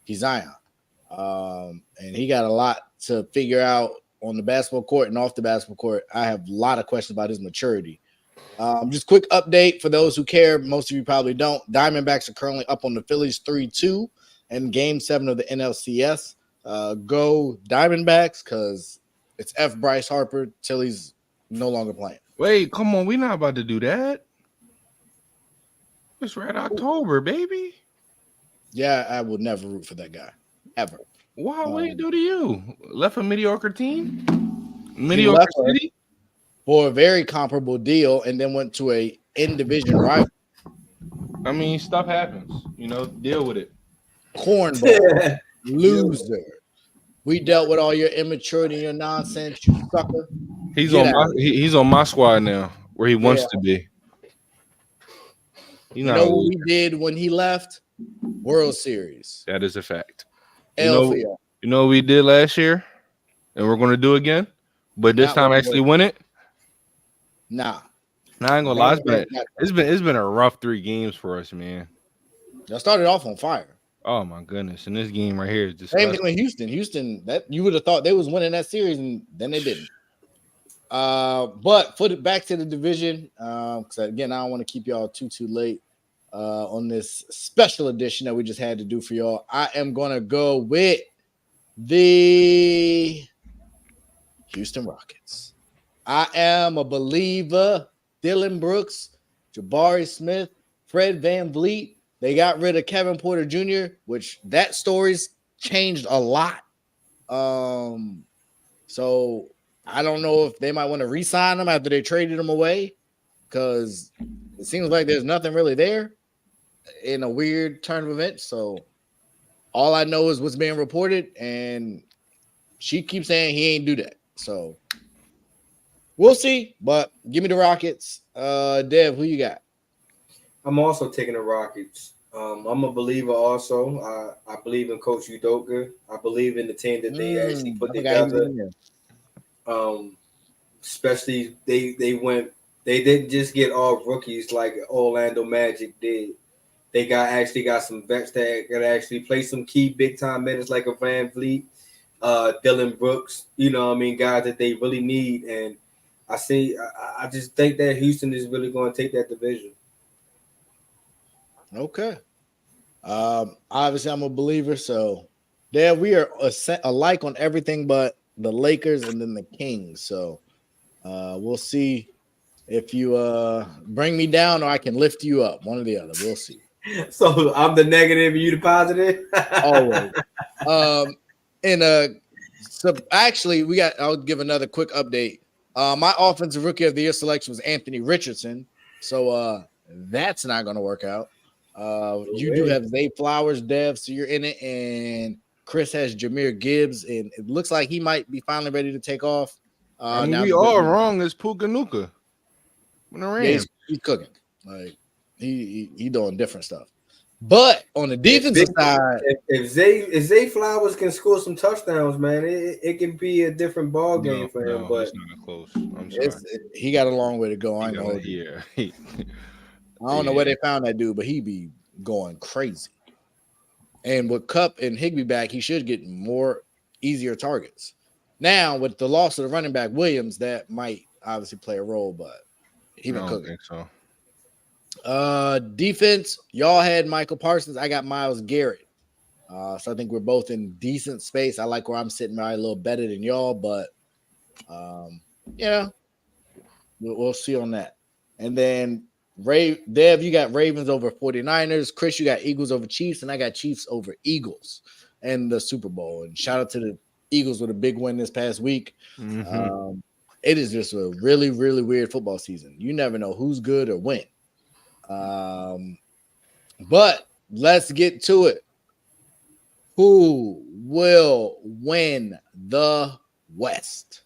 he's Zion. And he got a lot to figure out on the basketball court and off the basketball court. I have a lot of questions about his maturity. Just quick update for those who care. Most of you probably don't. Diamondbacks are currently up on the Phillies 3-2 in Game 7 of the NLCS. Go Diamondbacks because it's F. Bryce Harper till he's no longer playing. Wait, come on. We're not about to do that. It's right October, baby. Yeah, I would never root for that guy. Ever. Wow, what did he do to you? Left a mediocre team? Mediocre city? For a very comparable deal and then went to a in-division rival. I mean, stuff happens. Deal with it. Cornball. Loser. We dealt with all your immaturity and your nonsense, you sucker. He's on my squad now, where he wants to be. You know what we did when he left? World Series. That is a fact. You know what we did last year? And we're going to do again? But this time actually win it? Nah. I ain't gonna lie. It's been a rough 3 games for us, man. Y'all started off on fire. Oh my goodness! And this game right here is just same thing with Houston. Houston, that you would have thought they was winning that series, and then they didn't. But back to the division, because again, I don't want to keep y'all too late on this special edition that we just had to do for y'all. I am gonna go with the Houston Rockets. I am a believer. Dylan Brooks, Jabari Smith, Fred VanVleet. They got rid of Kevin Porter Jr., which that story's changed a lot. So I don't know if they might want to re-sign him after they traded him away, because it seems like there's nothing really there in a weird turn of events. So all I know is what's being reported, and she keeps saying he ain't do that. So we'll see, but give me the Rockets. Dev, who you got? I'm also taking the Rockets. I'm a believer also. I believe in Coach Udoka. I believe in the team that they actually put together. Especially they didn't just get all rookies like Orlando Magic did. They got some vets that could actually play some key big time minutes like a VanVleet, Dylan Brooks, guys that they really need. And I just think that Houston is really going to take that division. Okay. Obviously, I'm a believer. So, there we are alike on everything but the Lakers and then the Kings. So, we'll see if you bring me down or I can lift you up. One or the other. We'll see. So, I'm the negative and you the positive? Always. Actually, I'll give another quick update. My offensive rookie of the year selection was Anthony Richardson. So, that's not going to work out. You do have Zay Flowers, Dev, so you're in it, and Chris has Jahmyr Gibbs, and it looks like he might be finally ready to take off. We all wrong as Puka Nuka. Yeah, he's cooking. Like he doing different stuff. But on the defensive side, if Zay Flowers can score some touchdowns, man, it can be a different ball game for him. But it's not close. I'm sorry. He got a long way to go. I know. Yeah. I don't know where they found that dude, but he be going crazy. And with Kupp and Higbee back, he should get more easier targets. Now, with the loss of the running back Williams, that might obviously play a role, but he been I don't cooking. think so. Defense, y'all had Michael Parsons. I got Myles Garrett. So I think we're both in decent space. I like where I'm sitting right a little better than y'all, but yeah, we'll see on that. And then Dev, you got Ravens over 49ers. Chris, you got Eagles over Chiefs, and I got Chiefs over Eagles and the Super Bowl. And shout out to the Eagles with a big win this past week. Mhm. It is just a really, really weird football season. You never know who's good or when. But let's get to it. Who will win the West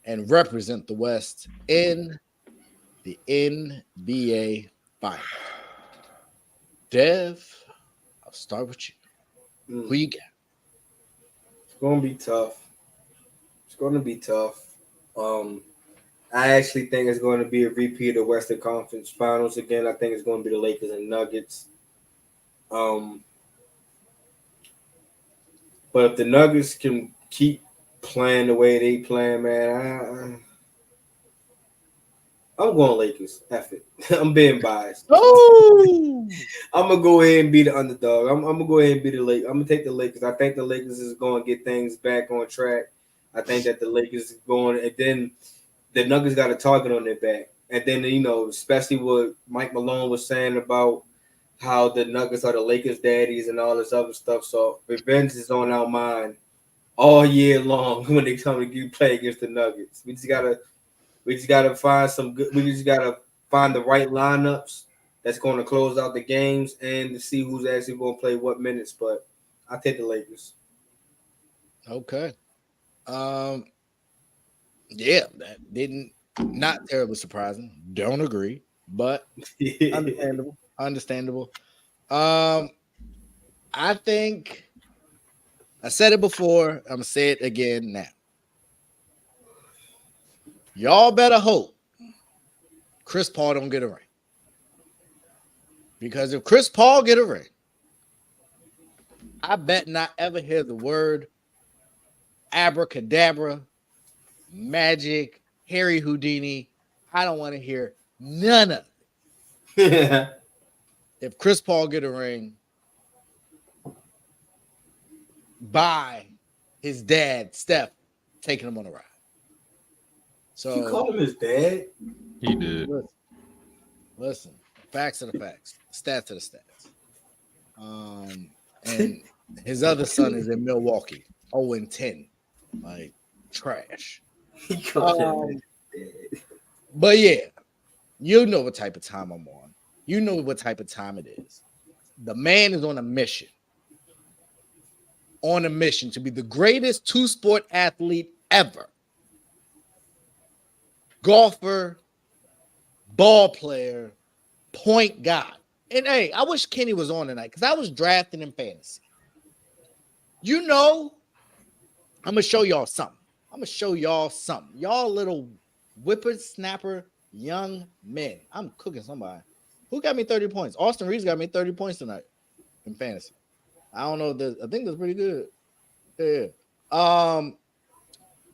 and represent the West in the NBA Finals? Dev, I'll start with you. Who you got? It's going to be tough. It's going to be tough. I actually think it's going to be a repeat of Western Conference Finals again. I think it's going to be the Lakers and Nuggets. But if the Nuggets can keep playing the way they playing, man, I'm going Lakers. F it. I'm being biased. Oh, I'm gonna go ahead and be the underdog. I'm gonna go ahead and be the Lakers. I'm gonna take the Lakers. I think the Lakers is going to get things back on track. I think that the Lakers is going, and then the Nuggets got a target on their back. And then, especially what Mike Malone was saying about how the Nuggets are the Lakers daddies and all this other stuff. So revenge is on our mind all year long when they come to play against the Nuggets. We just gotta find some good. We just gotta find the right lineups that's going to close out the games and to see who's actually going to play what minutes. But I take the Lakers. okay. Yeah, that not terribly surprising. Don't agree, but understandable. I think I said it before. I'm gonna say it again now. Y'all better hope Chris Paul don't get a ring. Because if Chris Paul get a ring, I bet not ever hear the word abracadabra, magic, Harry Houdini. I don't want to hear none of it. If Chris Paul get a ring by his dad, Steph, taking him on a ride. So You call him his dad? He did. Listen, facts are the facts, stats are the stats. And his other son is in Milwaukee, 0-10, like trash. He called him his dad. But yeah, you know what type of time I'm on. You know what type of time it is. The man is on a mission. On a mission to be the greatest two-sport athlete ever. Golfer, ball player, point guard. And hey, I wish Kenny was on tonight because I was drafting in fantasy. You know, I'm going to show y'all something. Y'all little whippersnapper young men. I'm cooking somebody. Who got me 30 points? Austin Reeves got me 30 points tonight in fantasy. I don't know. I think that's pretty good. Yeah.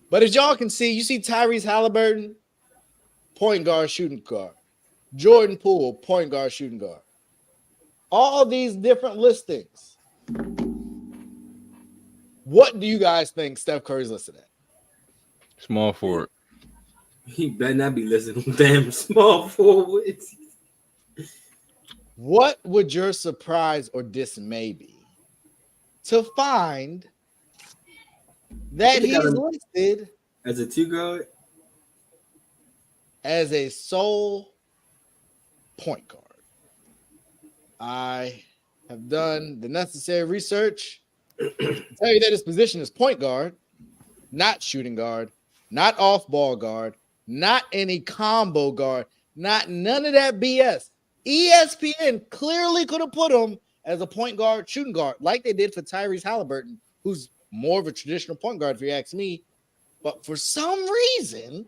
But as y'all can see, you see Tyrese Halliburton, point guard, shooting guard. Jordan Poole, point guard, shooting guard. All these different listings. What do you guys think Steph Curry's listed at? Small forward. He better not be listening to damn small forwards. What would your surprise or dismay be to find that he's listed as a two guard? As a sole point guard. I have done the necessary research to tell you that his position is point guard, not shooting guard, not off-ball guard, not any combo guard, not none of that BS. ESPN clearly could have put him as a point guard, shooting guard, like they did for Tyrese Halliburton, who's more of a traditional point guard, if you ask me. But for some reason,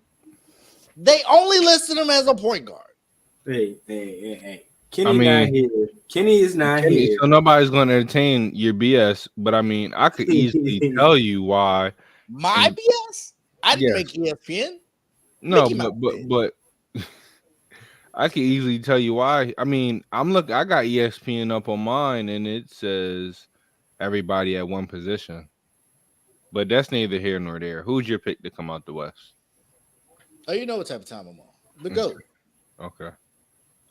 they only listed him as a point guard. Hey. Kenny not here. Kenny is not here. So nobody's going to entertain your BS, but I mean, I could easily tell you why. My BS? I didn't make ESPN. No, Mickey Mouse. but I can easily tell you why. I mean, I got ESPN up on mine, and it says everybody at one position. But that's neither here nor there. Who's your pick to come out the West? Oh, you know what type of time I'm on. The GOAT. Okay.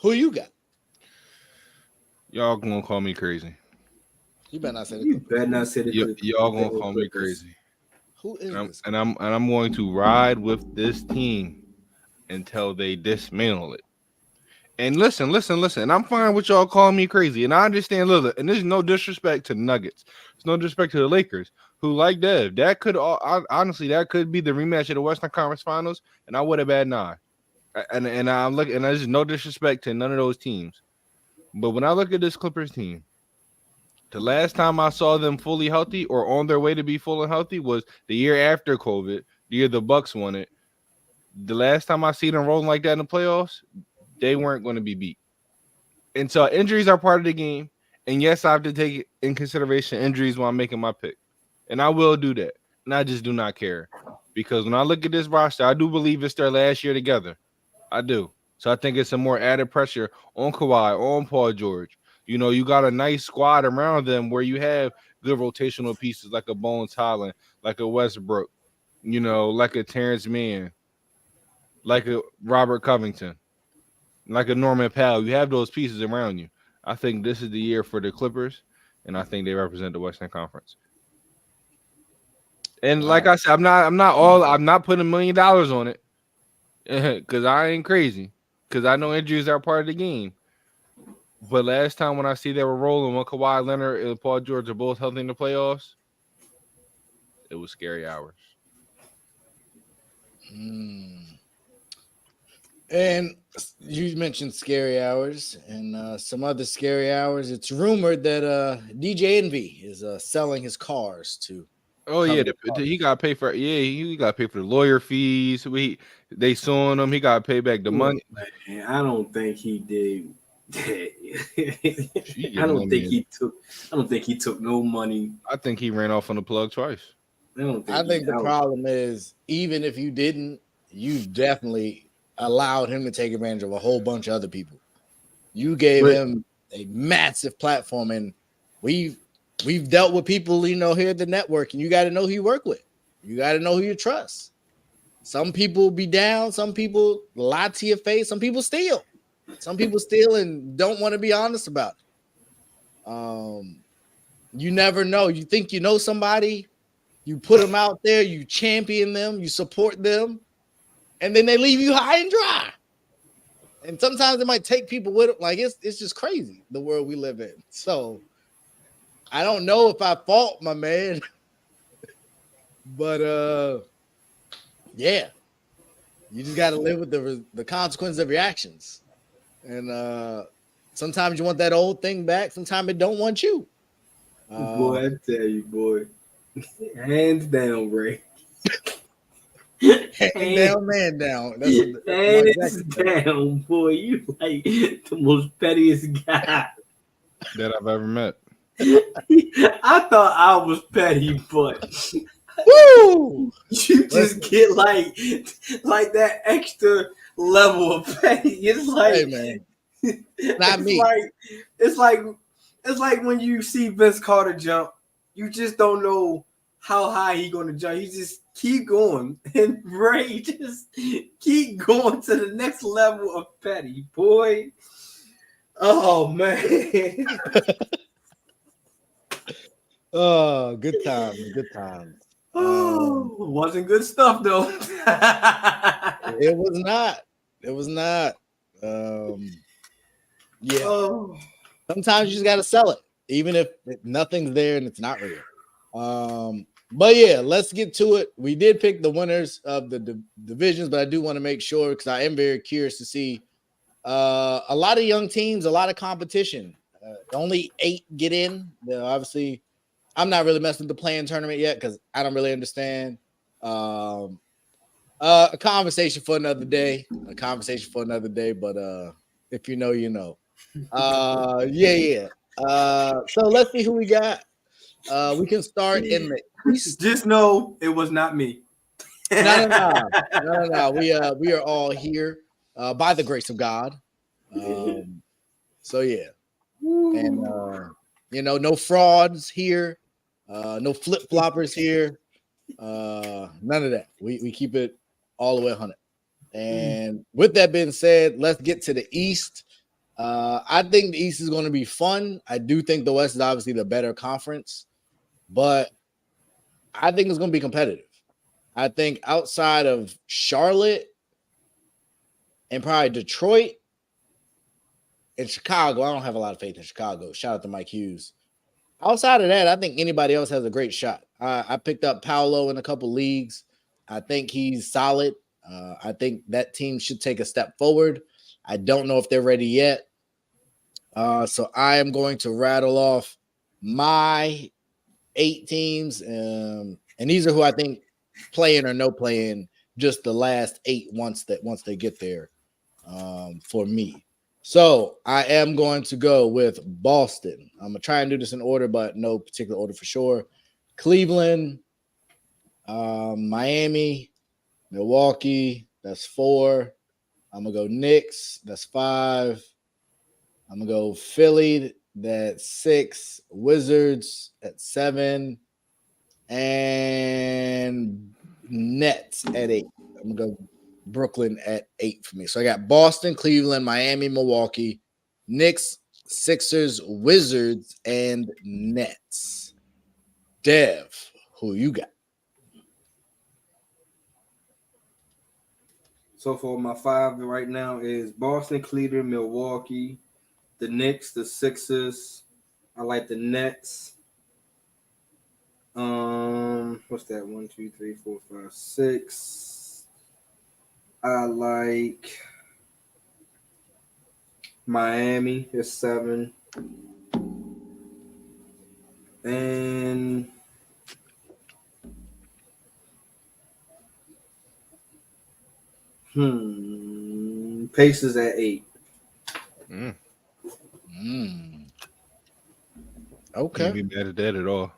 Who you got? Y'all gonna call me crazy. You better not say the You Clippers. better not say the Y'all gonna call me crazy. Who is this? And I'm going to ride with this team until they dismantle it. And listen. And I'm fine with y'all calling me crazy. And I understand, Lillard. And there's no disrespect to the Nuggets. There's no disrespect to the Lakers, who like Dev. That could honestly that could be the rematch of the Western Conference Finals, and I would have had 9. And I'm looking, and there's no disrespect to none of those teams. But when I look at this Clippers team, the last time I saw them fully healthy or on their way to be full and healthy was the year after COVID, the year the Bucks won it. The last time I see them rolling like that in the playoffs, they weren't going to be beat. And so injuries are part of the game. And yes, I have to take in consideration injuries when I'm making my pick. And I will do that. And I just do not care. Because when I look at this roster, I do believe it's their last year together. I do. So I think it's a more added pressure on Kawhi, on Paul George. You know, you got a nice squad around them where you have good rotational pieces like a Bones Highland, like a Westbrook, you know, like a Terrence Mann, like a Robert Covington, like a Norman Powell. You have those pieces around you. I think this is the year for the Clippers, and I think they represent the Western Conference. And like I said, I'm not putting $1 million on it because I ain't crazy. Because I know injuries are part of the game. But last time when I see they were rolling when Kawhi Leonard and Paul George are both healthy in the playoffs, it was scary hours. And you mentioned scary hours and some other scary hours. It's rumored that DJ Envy is selling his cars to. Oh yeah, he got to pay for he got to pay for the lawyer fees. They suing him. He got to pay back the money. Man, I don't think he did. I don't think he took no money. I think he ran off on the plug twice. I think the problem is even if you didn't, you definitely allowed him to take advantage of a whole bunch of other people. You gave him a massive platform, and we've dealt with people, you know, here at the network, and you got to know who you work with. You got to know who you trust. Some people be down, some people lie to your face, some people steal. Some people steal and don't want to be honest about it. You never know. You think you know somebody, you put them out there, you champion them, you support them, and then they leave you high and dry. And sometimes it might take people with them. Like it's just crazy the world we live in. So I don't know if I fault my man, but yeah, you just got to live with the consequences of your actions. And sometimes you want that old thing back. Sometimes it don't want you. Boy, I tell you, boy, hands down, Ray. Man down. Hands down, boy. You like the most pettiest guy that I've ever met. I thought I was petty, but woo! You just get like that extra level of petty. It's like, hey, man. Not me. It's like when you see Vince Carter jump, you just don't know how high he's gonna jump. You just keep going, and Ray just keep going to the next level of petty, boy. Oh man. Oh, good times. Oh, wasn't good stuff though. It was not. Yeah. Oh. Sometimes you just got to sell it, even if nothing's there and it's not real. But yeah, let's get to it. We did pick the winners of the divisions, but I do want to make sure because I am very curious to see a lot of young teams, a lot of competition. Only 8 get in. Obviously, I'm not really messing with the play-in tournament yet because I don't really understand. A conversation for another day. But if you know, you know. Yeah. So let's see who we got. We can start in the East. Just know it was not me. No. We are all here by the grace of God. So yeah, and no frauds here, no flip floppers here, none of that. We keep it all the way 100. And with that being said, let's get to the East. I think the East is going to be fun. I do think the West is obviously the better conference, but I think it's going to be competitive. I think outside of Charlotte and probably Detroit and Chicago, I don't have a lot of faith in Chicago. Shout out to Mike Hughes. Outside of that, I think anybody else has a great shot. I picked up Paolo in a couple leagues. I think he's solid. I think that team should take a step forward. I don't know if they're ready yet. So I am going to rattle off my 8 teams. And these are who I think playing or no playing, just the last 8 once they get there for me. So I am going to go with Boston. I'm going to try and do this in order, but no particular order for sure. Cleveland, Miami, Milwaukee, that's 4. I'm going to go Knicks, that's 5. I'm going to go Philly, that's 6. Wizards at 7. And Nets at 8. I'm going to go Brooklyn at 8 for me. So I got Boston, Cleveland, Miami, Milwaukee, Knicks, Sixers, Wizards, and Nets. Dev, who you got? So for my 5 right now is Boston, Cleveland, Milwaukee, the Knicks, the Sixers. I like the Nets. What's that? 1, 2, 3, 4, 5, 6. I like Miami at 7. And Pacers at 8. Okay. Can't be mad at that at all.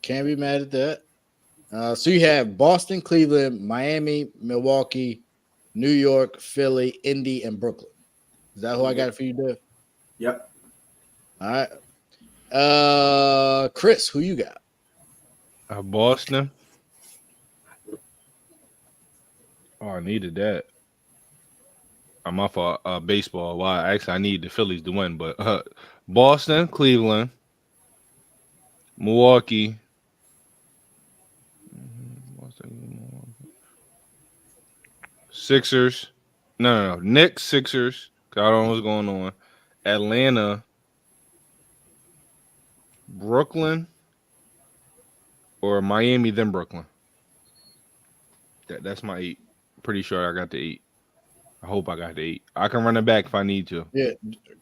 Can't be mad at that. So you have Boston, Cleveland, Miami, Milwaukee, New York, Philly, Indy, and Brooklyn. Is that who I got for you, Dev? Yep. All right. Chris, who you got? Boston. Oh, I needed that. My fault. Baseball. Why? Actually, I need the Phillies to win, but Boston, Cleveland, Milwaukee. Sixers. No. Knicks, Sixers. I don't know what's going on. Atlanta, Brooklyn, or Miami, then Brooklyn. That's my 8. Pretty sure I got the 8. I hope I got the 8. I can run it back if I need to. Yeah,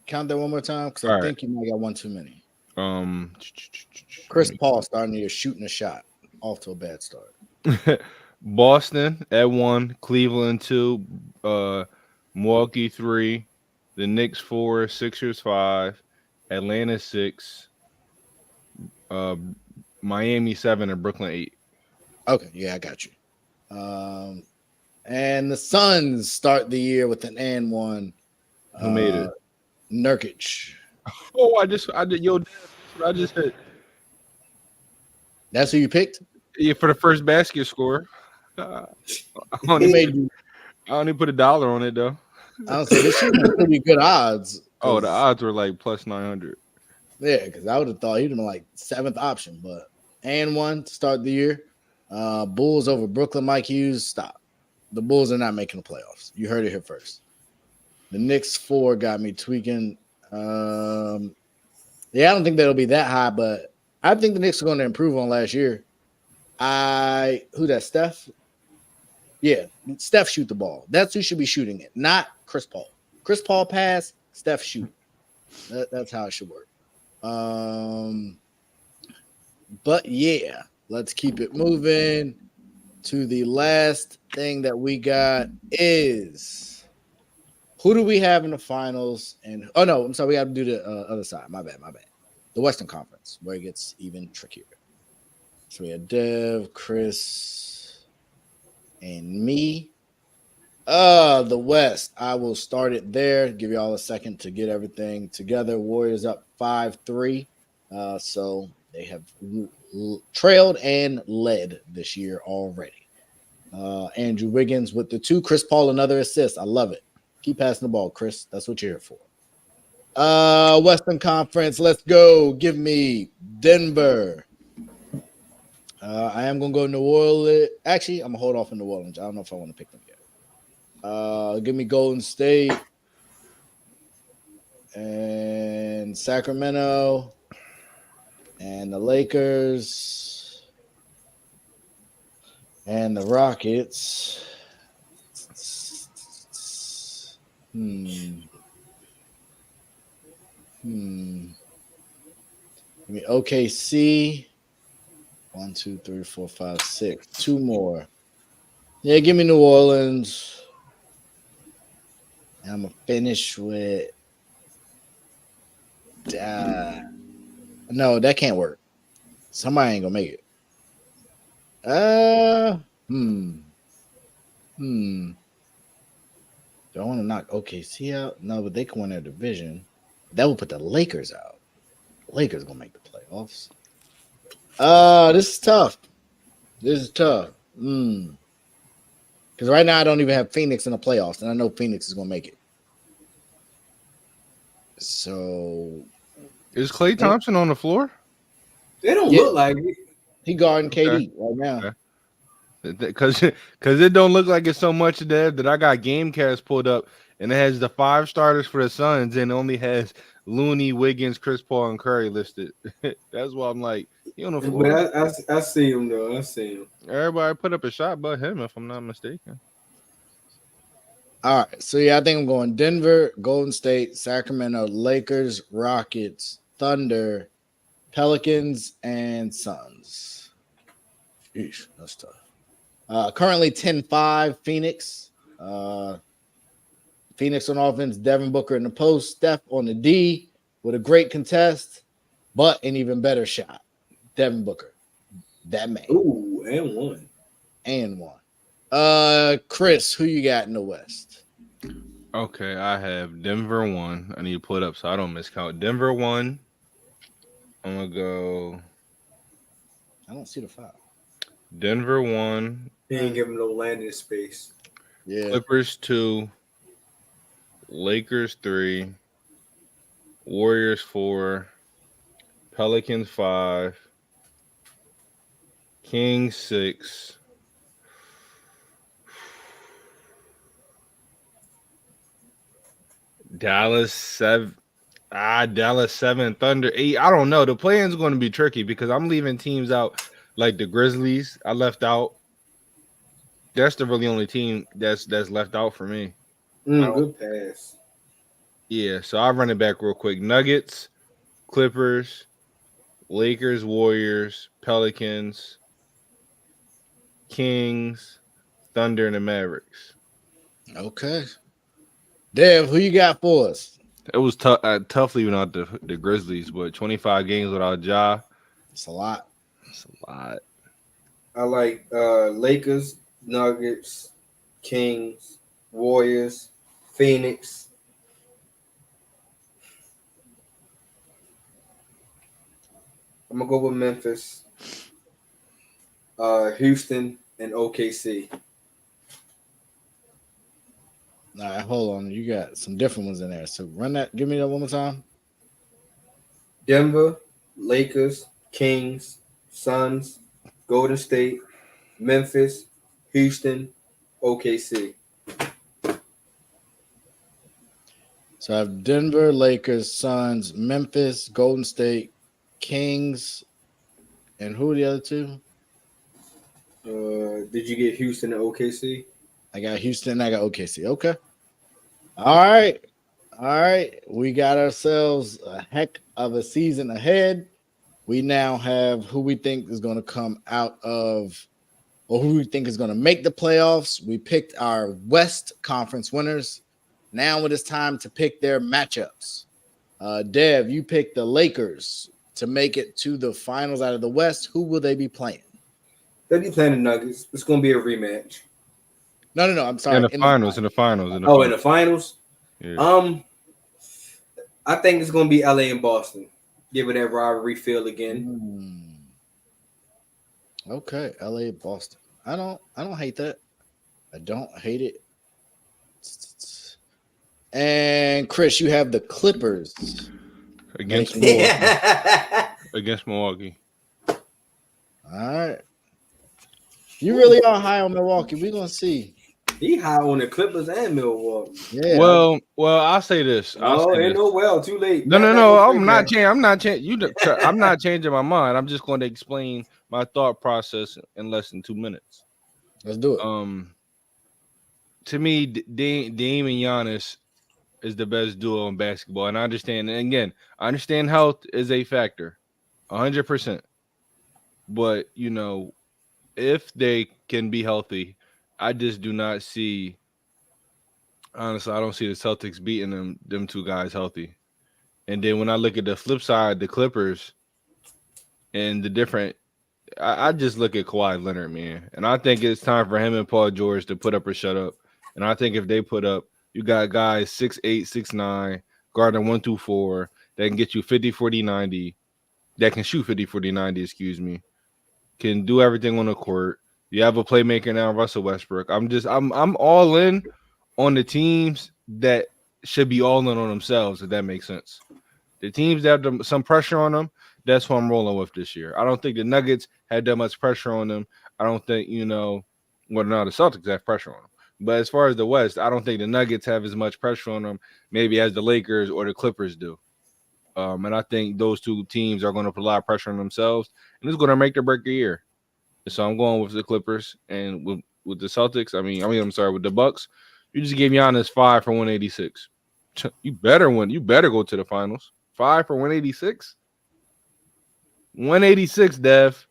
count that one more time because I think you might got one too many. Chris Paul starting here shooting a shot off to a bad start. Boston at 1, Cleveland 2, Milwaukee 3, the Knicks 4, Sixers 5, Atlanta 6, Miami 7, and Brooklyn 8. Okay, yeah, I got you. And the Suns start the year with an and 1. Who made it? Nurkic. Oh, I just said. That's who you picked? Yeah, for the first basket score. I only put $1 on it though. I don't say this is pretty good odds. Oh, the odds were like plus 900. Yeah, because I would have thought he'd have been like 7th option, but and 1 to start the year. Bulls over Brooklyn. Mike Hughes, stop. The Bulls are not making the playoffs. You heard it here first. The Knicks 4 got me tweaking. Yeah, I don't think that'll be that high, but I think the Knicks are going to improve on last year. Who that, Steph? Yeah, Steph shoot the ball. That's who should be shooting it, not Chris Paul. Chris Paul pass, Steph shoot. That's how it should work. But yeah, let's keep it moving to the last thing that we got is who do we have in the finals? And oh no, I'm sorry, we got to do the other side. My bad. The Western Conference, where it gets even trickier. So we had Dev, Chris, and me. The West. I will start it there. Give y'all a second to get everything together. Warriors up 5-3. So they have trailed and led this year already. Andrew Wiggins with the 2. Chris Paul, another assist. I love it. Keep passing the ball, Chris. That's what you're here for. Western Conference. Let's go. Give me Denver. I am gonna go New Orleans. Actually, I'm gonna hold off in New Orleans. I don't know if I want to pick them yet. Give me Golden State and Sacramento and the Lakers and the Rockets. Give me OKC. 1, 2, 3, 4, 5, 6. 2 more. Yeah, give me New Orleans. And I'm gonna finish with. No, that can't work. Somebody ain't gonna make it. Do I want to knock OKC out? No, but they can win their division. That will put the Lakers out. The Lakers gonna make the playoffs. This is tough. Because right now I don't even have Phoenix in the playoffs, and I know Phoenix is gonna make it. So Is Klay Thompson on the floor? They don't look like it. He guarding KD right now. Okay. Because it don't look like it's so much there that I got GameCast pulled up and it has the 5 starters for the Suns and only has Looney, Wiggins, Chris Paul, and Curry listed. That's why I'm like, he on the floor. But I see him though. I see him. Everybody put up a shot but him, if I'm not mistaken. All right, so yeah, I think I'm going Denver, Golden State, Sacramento, Lakers, Rockets, Thunder, Pelicans, and Suns. Eesh, that's tough. Currently 10-5 Phoenix. Phoenix on offense, Devin Booker in the post, Steph on the D with a great contest, but an even better shot. Devin Booker. That man. Ooh, and one. Chris, who you got in the West? Okay, I have Denver 1. I need to pull it up so I don't miscount. Denver 1. I'm gonna go. I don't see the foul. Denver 1. He ain't giving no landing space. Yeah. Clippers 2. Lakers 3. Warriors 4. Pelicans 5. Kings 6. Dallas 7. Dallas 7. Thunder 8. I don't know. The play-in's going to be tricky because I'm leaving teams out like the Grizzlies. I left out. That's the really only team that's left out for me. Good pass. Yeah, so I'll run it back real quick. Nuggets, Clippers, Lakers, Warriors, Pelicans, Kings, Thunder, and the Mavericks. Okay. Dev, who you got for us? It was tough leaving out the Grizzlies, but 25 games without Ja. It's a lot. It's a lot. I like Lakers, Nuggets, Kings, Warriors, Phoenix. I'm gonna go with Memphis, Houston, and OKC. All right, hold on. You got some different ones in there. So run that. Give me that one more time. Denver, Lakers, Kings, Suns, Golden State, Memphis, Houston, OKC. So I have Denver, Lakers, Suns, Memphis, Golden State, Kings, and who are the other two? Did you get Houston and OKC? I got Houston. I got OKC. Okay. All right. We got ourselves a heck of a season ahead. We now have who we think is going to come out of, or who we think is going to make the playoffs. We picked our West Conference winners. Now it is time to pick their matchups. Dev, you picked the Lakers to make it to the finals out of the West. Who will they be playing? They'll be playing the Nuggets. It's going to be a rematch. No. I'm sorry. In the finals. In the finals. Yeah. I think it's gonna be LA and Boston. Give it that rivalry feel again. Okay, LA, Boston. I don't hate that. I don't hate it. And Chris, you have the Clippers Against Milwaukee. All right. You really are high on Milwaukee. We're gonna see. He high on the Clippers and Milwaukee. Yeah. Well, I'll say this. Too late. No. I'm not changing. I'm not changing my mind. I'm just going to explain my thought process in less than 2 minutes. Let's do it. To me, Dame and Giannis is the best duo in basketball, and I understand. And again, I understand health is a factor, 100%. But if they can be healthy, I just do not see. Honestly, I don't see the Celtics beating them two guys healthy. And then when I look at the flip side, the Clippers, and the different, I just look at Kawhi Leonard, man. And I think it's time for him and Paul George to put up or shut up. And I think if they put up, you got guys 6'8", 6'9", guarding 1 through 4 that can get you 50, 40, 90, that can shoot 50, 40, 90, can do everything on the court. You have a playmaker now, Russell Westbrook. I'm all in on the teams that should be all in on themselves, if that makes sense. The teams that have some pressure on them, that's what I'm rolling with this year. I don't think the Nuggets had that much pressure on them. I don't think, the Celtics have pressure on them. But as far as the West, I don't think the Nuggets have as much pressure on them maybe as the Lakers or the Clippers do. And I think those two teams are going to put a lot of pressure on themselves, and it's going to make or break a year. So I'm going with the Clippers, and with the Celtics. With the Bucks, you just gave Giannis 5 for 186. You better win. You better go to the finals. 5 for 186. 186, Dev.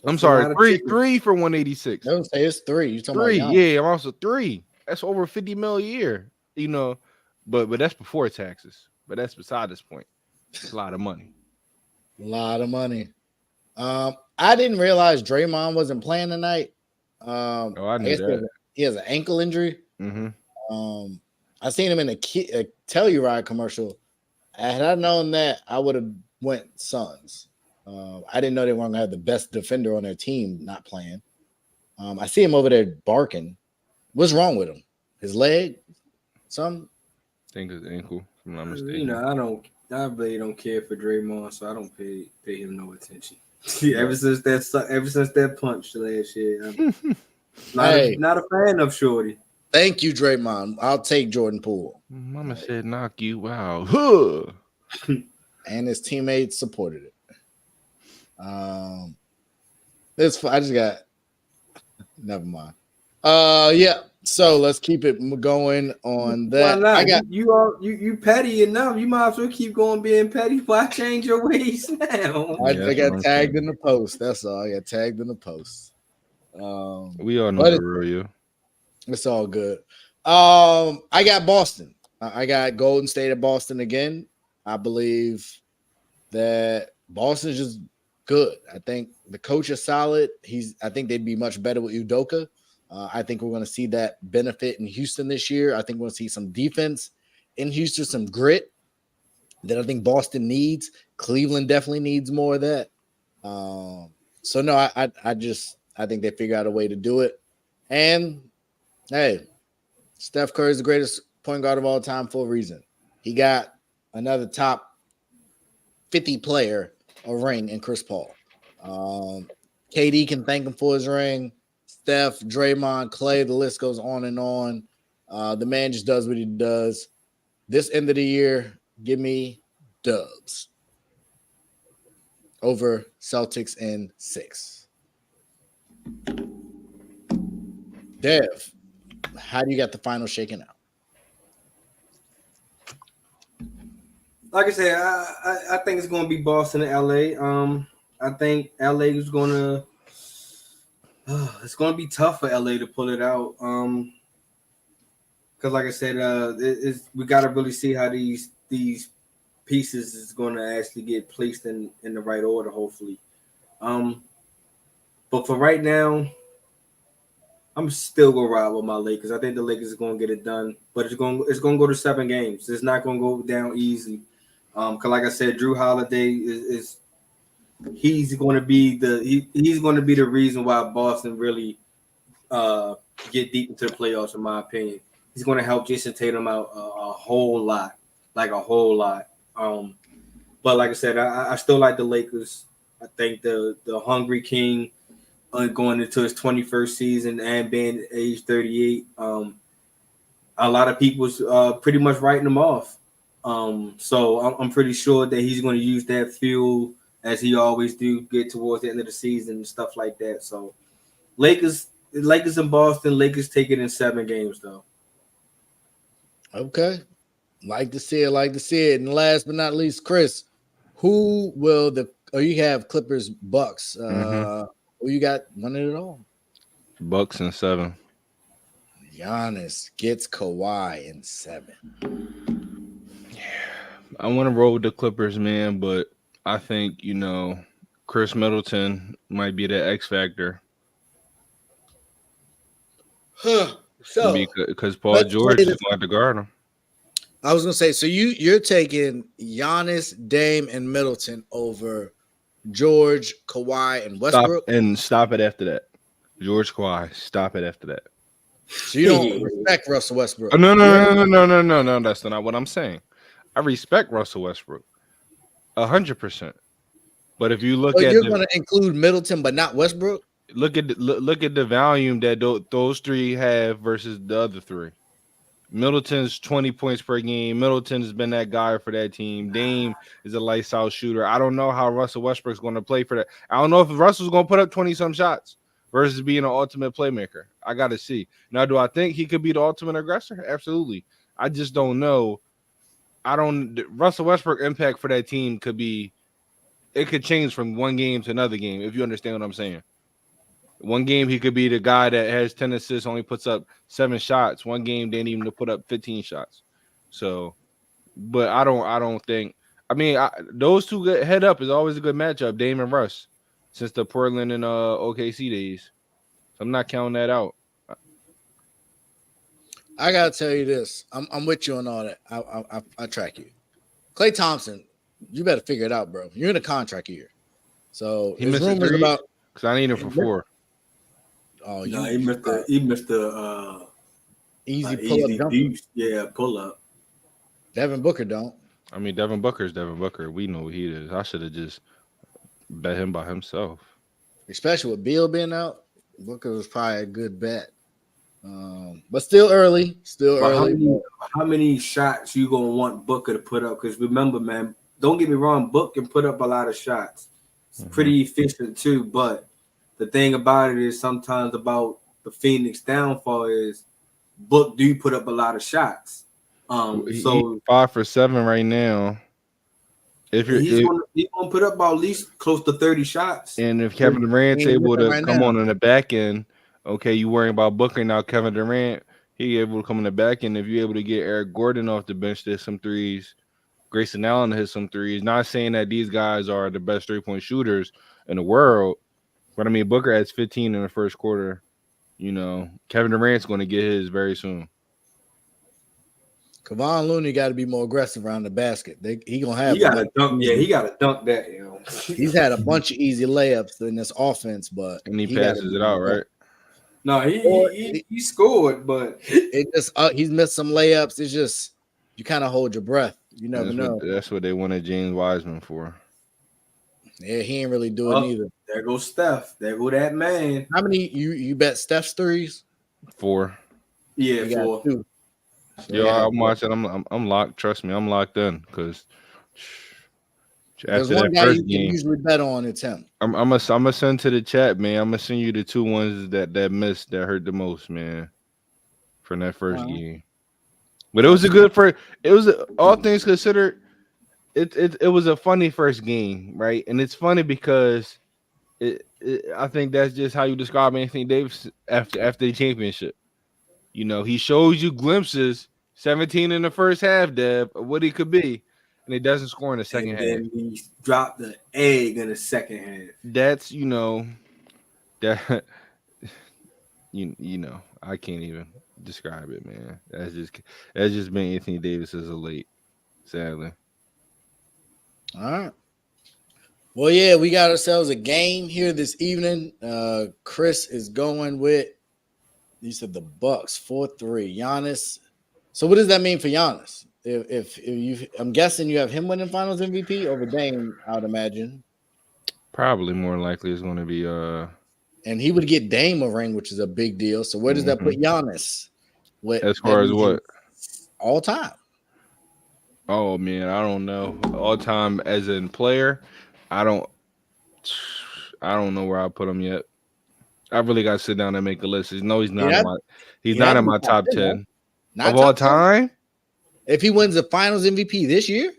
I'm sorry, three for 186. Don't say it's 3. You talking 3? about Yeah, I'm also 3. That's over $50 million a year. But that's before taxes. But that's beside this point. It's a lot of money. A lot of money. I didn't realize Draymond wasn't playing tonight. I knew that. He has an ankle injury. Mm-hmm. I seen him in a Telluride commercial. Had I known that, I would have went Suns. I didn't know they weren't gonna have the best defender on their team not playing. I see him over there barking. What's wrong with him? His leg? Something? I think his ankle. If I'm not mistaken. I really don't care for Draymond, so I don't pay him no attention. Ever since that punch last year, I'm not a fan of Shorty. Thank you, Draymond. I'll take Jordan Poole. Mama said knock you out. And his teammates supported it. I just got never mind. Yeah. So let's keep it going on that. Why not? You petty enough. You might as well keep going being petty. Why change your ways now? I got tagged in the post. That's all. I got tagged in the post. We all know the real you. It's all good. I got Boston. I got Golden State at Boston again. I believe that Boston's just good. I think the coach is solid. I think they'd be much better with Udoka. I think we're going to see that benefit in Houston this year. I think we're going to see some defense in Houston, some grit that I think Boston needs. Cleveland definitely needs more of that. So no, I think they figure out a way to do it. And hey, Steph Curry is the greatest point guard of all time for a reason. He got another top 50 player a ring in Chris Paul. KD can thank him for his ring. Steph, Draymond, Clay, the list goes on and on. The man just does what he does. This end of the year, give me Dubs over Celtics in 6. Dev, how do you got the final shaking out? Like I said, I think it's going to be Boston and LA. I think LA is going to. It's going to be tough for LA to pull it out. Because, like I said, we got to really see how these pieces is going to actually get placed in the right order, hopefully. But for right now, I'm still gonna ride with my Lakers. I think the Lakers are gonna get it done, but it's gonna go to 7 games. It's not gonna go down easy. Cause like I said, Drew Holiday is he's going to be he's going to be the reason why Boston really get deep into the playoffs. In my opinion, he's going to help Jason Tatum out a whole lot, like a whole lot. But like I said, I still like the Lakers. I think the Hungry King going into his 21st season and being age 38, a lot of people's pretty much writing him off. So I'm pretty sure that he's going to use that fuel as he always do, get towards the end of the season and stuff like that. So Lakers in Boston, Lakers take it in 7 games though. Okay. Like to see it. And last but not least, Chris, who will you have Clippers, Bucks. Who you got winning it all? Bucks in 7. Giannis gets Kawhi in 7. I want to roll with the Clippers, man, but I think, Chris Middleton might be the X factor. So because Paul George is going to guard him. I was gonna say, so you're taking Giannis, Dame, and Middleton over George, Kawhi, and Westbrook. Stop it after that. George, Kawhi, stop it after that. So you don't respect Russell Westbrook? No. That's not what I'm saying. I respect Russell Westbrook 100%. But if you look at, you're going to include Middleton, but not Westbrook. Look at the volume that those three have versus the other three. Middleton's 20 points per game. Middleton has been that guy for that team. Dame is a lights out shooter. I don't know how Russell Westbrook's going to play for that. I don't know if Russell's going to put up 20-some shots versus being an ultimate playmaker. I got to see. Now, do I think he could be the ultimate aggressor? Absolutely. I just don't know. Russell Westbrook impact for that team could change from one game to another game, if you understand what I'm saying. One game he could be the guy that has 10 assists, only puts up 7 shots. One game they need him to put up 15 shots. So, but I don't think. I mean, those two head up is always a good matchup, Dame and Russ, since the Portland and OKC days. So I'm not counting that out. I gotta tell you this. I'm with you on all that. I track you. Klay Thompson, you better figure it out, bro. You're in a contract year, so he missed rumors about because I need him for 4. Oh, no, he missed the easy pull up. Yeah, pull up. Devin Booker don't. I mean, Devin Booker's Devin Booker. We know what he is. I should have just bet him by himself. Especially with Beal being out, Booker was probably a good bet. But still early. How many shots you gonna want Booker to put up? Because remember, man, don't get me wrong, Book can put up a lot of shots. It's pretty efficient too, but the thing about it is sometimes about the Phoenix downfall is Book do put up a lot of shots. So 5 for 7 right now. He's gonna put up about at least close to 30 shots. And if Kevin Durant's able to come on the back end, okay, you worrying about Booker now. Kevin Durant, he able to come in the back end. If you're able to get Eric Gordon off the bench, there's some threes. Grayson Allen hit some threes. Not saying that these guys are the best 3-point shooters in the world, but I mean Booker has 15 in the first quarter. Kevin Durant's going to get his very soon. Kevon Looney got to be more aggressive around the basket. He gonna have. He got to dunk. Yeah, he got to dunk that. He's had a bunch of easy layups in this offense, but he passes it out, right? No, he scored, but it just he's missed some layups. It's just you kind of hold your breath. You never know. That's what they wanted James Wiseman for. Yeah, he ain't really doing either. There goes Steph. There go that man. How many you bet Steph's threes? 4. Yeah, 4. 2. Yo, I'm watching. I'm locked. Trust me, I'm locked in because after that first game, usually bet on it's him. I'm gonna send to the chat, man. I'm gonna send you the 2 ones that missed that hurt the most, man, from that first game. But it was all things considered. It was a funny first game, right? And it's funny because I think that's just how you describe Anthony Davis after the championship. He shows you glimpses, 17 in the first half, Deb, of what he could be, and he doesn't score in the second half. And then he dropped the egg in the second half. That's, that you know, I can't even describe it, man. That's just been Anthony Davis as a late, sadly. All right. Well, yeah, we got ourselves a game here this evening. Chris is going with, you said the Bucks 4-3. Giannis. So what does that mean for Giannis? If you, I'm guessing you have him winning Finals MVP over Dame, I would imagine, Probably more likely it's going to be and he would get Dame a ring, which is a big deal. So where does that put Giannis? What as far as what all time? Oh man, I don't know. All time as in player, I don't know where I put him yet. I really got to sit down and make a list. No, he's not in my not in my top 10 of all time. If he wins the Finals MVP this year,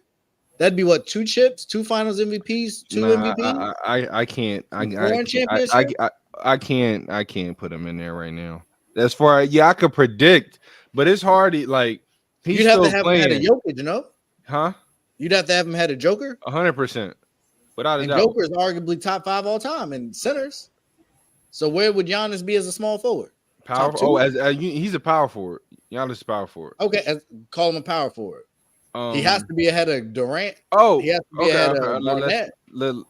that'd be what, 2 chips, 2 Finals MVPs, 2 MVPs. I can't. I can't put him in there right now. As far as I could predict, but it's hard. Like he's you'd have still to have playing. Him had a Jokic, you know? Huh? You'd have to have him had a Joker. 100%, without a doubt. Joker is arguably top 5 all time in centers. So where would Giannis be as a small forward? Power. Oh, he's a power forward. Giannis is power forward. Okay, call him a power forward. He has to be ahead of Durant. Oh, he has to be ahead of Barnett.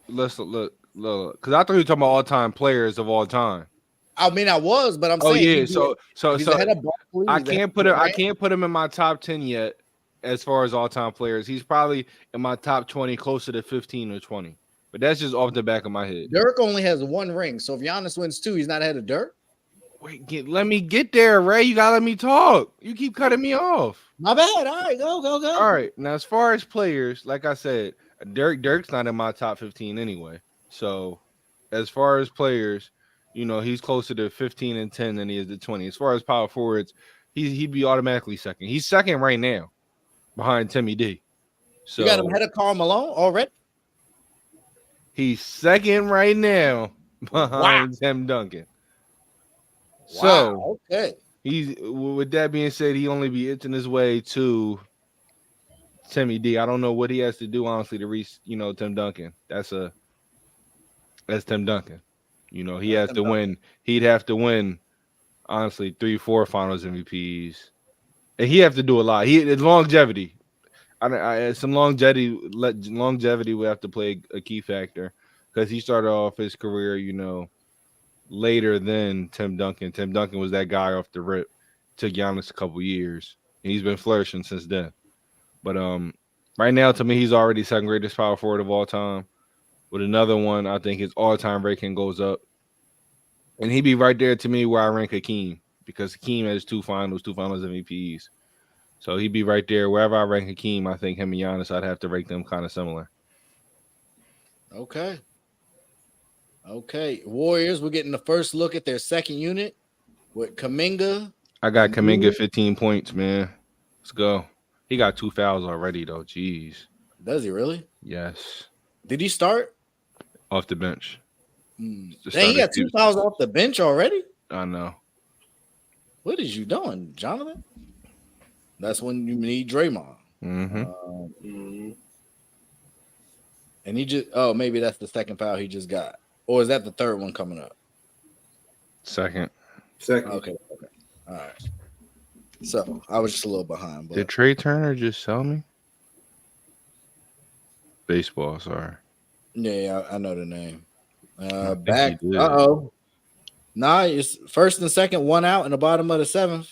Let's look, because I thought you were talking about all-time players of all time. I mean, I was, but I'm saying. Oh yeah, so ahead of Barkley, I can't put him in my top 10 yet. As far as all-time players, he's probably in my top 20, closer to 15 or 20. But that's just off the back of my head. Dirk only has 1 ring, so if Giannis wins 2, he's not ahead of Dirk. Wait, let me get there, Ray. You gotta let me talk. You keep cutting me off. My bad. All right, go. All right. Now, as far as players, like I said, Dirk's not in my top 15 anyway. So, as far as players, he's closer to 15 and 10 than he is to 20. As far as power forwards, he'd be automatically second. He's second right now, behind Timmy D. So you got him ahead of Karl Malone already. He's second right now behind Tim Duncan. So okay. He's, with that being said, he only be itching his way to Timmy D. I don't know what he has to do, honestly, to reach, Tim Duncan. That's Tim Duncan. He has to win. He'd have to win, honestly, 3-4 Finals MVPs, and he have to do a lot. His longevity. Some longevity will have to play a key factor because he started off his career, later than Tim Duncan. Tim Duncan was that guy off the rip. Took Giannis a couple years, and he's been flourishing since then. But right now, to me, he's already second greatest power forward of all time. With another one, I think his all-time ranking goes up, and he'd be right there to me where I rank Hakeem, because Hakeem has 2 finals MVPs. So he'd be right there wherever I rank Hakeem. I think him and Giannis, I'd have to rank them kind of similar. Okay. Warriors, we're getting the first look at their second unit with Kuminga. I got Kuminga 15 points, man. Let's go. He got 2 fouls already, though. Jeez. Does he really? Yes. Did he start? Off the bench. Dang, he got 2 fouls off the bench already? I know. What is you doing, Jonathan? That's when you need Draymond. Mm-hmm. And he just, maybe that's the second foul he just got. Or is that the third one coming up? Second. Okay. All right. So I was just a little behind. But... Did Trey Turner just sell me? Baseball, sorry. Yeah, I know the name. Back. Nah, it's first and second, 1 out in the bottom of the 7th.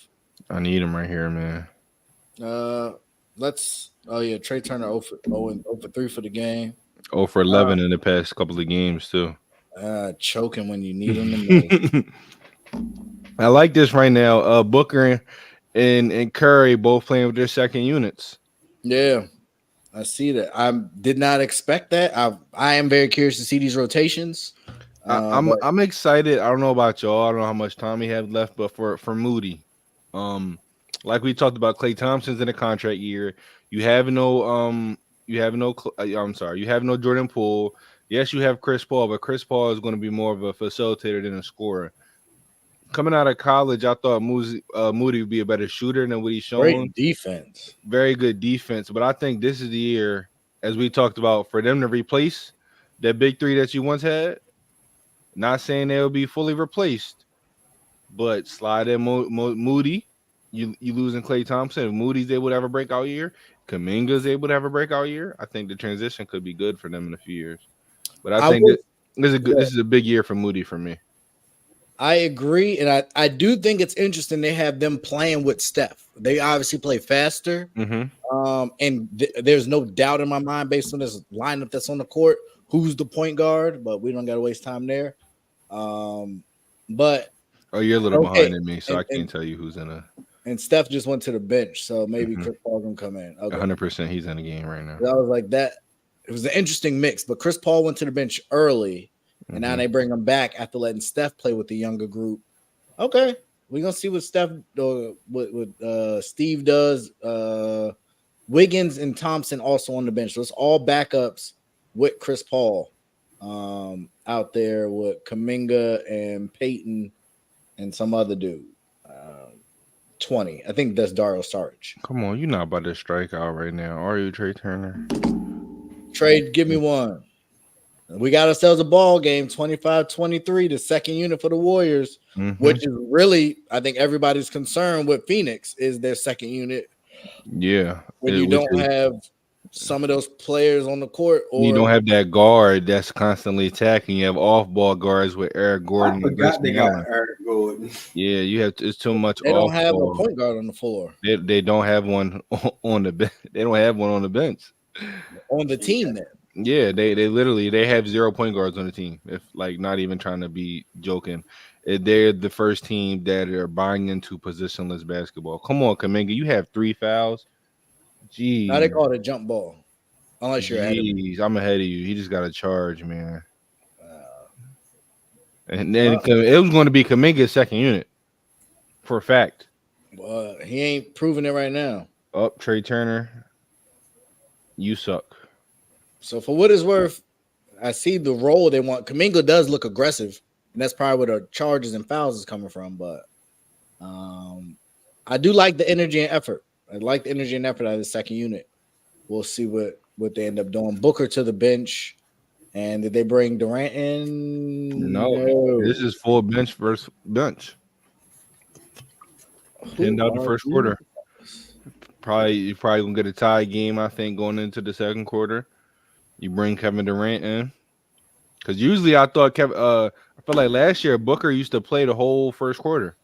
I need him right here, man. Trey Turner 0 for 3 for the game. 0 for 11 in the past couple of games, too. Choking when you need him the most. I like this right now. Booker and Curry both playing with their second units. Yeah, I see that. I did not expect that. I am very curious to see these rotations. I'm excited. I don't know about y'all. I don't know how much time he have left, but for Moody, like we talked about, Klay Thompson's in a contract year. You have no Jordan Poole. Yes, you have Chris Paul, but Chris Paul is going to be more of a facilitator than a scorer. Coming out of college, I thought Moody would be a better shooter than what he's shown. Great defense. Very good defense. But I think this is the year, as we talked about, for them to replace that big 3 that you once had. Not saying they'll be fully replaced, but slide in Moody. You losing Klay Thompson. If Moody's able to have a breakout year, Kaminga's able to have a breakout year. I think the transition could be good for them in a few years. But I think this is a big year for Moody for me. I agree, and I do think it's interesting they have them playing with Steph. They obviously play faster, and there's no doubt in my mind based on this lineup that's on the court who's the point guard. But we don't got to waste time there. But you're a little behind in me, so I can't tell you who's in a. And Steph just went to the bench, so maybe Chris Paul gonna come in. 100%, he's in the game right now. I was like that. It was an interesting mix, but Chris Paul went to the bench early. And now they bring him back after letting Steph play with the younger group. Okay, we're gonna see what Steph or what Steve does. Wiggins and Thompson also on the bench. So it's all backups with Chris Paul out there with Kuminga and Peyton and some other dude. 20. I think that's Dario Saric. Come on, you're not about to strike out right now, are you, Trey Turner? Trade, give me one. We got ourselves a ball game, 25-23, the second unit for the Warriors, which is really, I think everybody's concerned with Phoenix is their second unit. Yeah. When you don't have some of those players on the court. Or you don't have that guard that's constantly attacking. You have off-ball guards with Eric Gordon. I forgot they got Eric Gordon. Yeah, you have. It's too much. They don't have a point guard on the floor. They don't have one on the bench. They don't have one on the bench. On the team then. Yeah, they literally have 0 point guards on the team. If like not even trying to be joking, they're the first team that are buying into positionless basketball. Come on, Kuminga, you have 3 fouls. Jeez, now they call it a jump ball. Unless you're ahead of me. I'm ahead of you. He just got a charge, man. And then it was going to be Kuminga's second unit for a fact. Well, he ain't proving it right now. Trey Turner, you suck. So for what it's worth, I see the role they want. Kuminga does look aggressive, and that's probably where the charges and fouls is coming from. But I do like the energy and effort. I like the energy and effort out of the second unit. We'll see what they end up doing. Booker to the bench, and did they bring Durant in? No. This is full bench versus bench. End out the first quarter. You're probably gonna get a tie game, I think, going into the second quarter. You bring Kevin Durant in, because usually I thought I feel like last year Booker used to play the whole first quarter.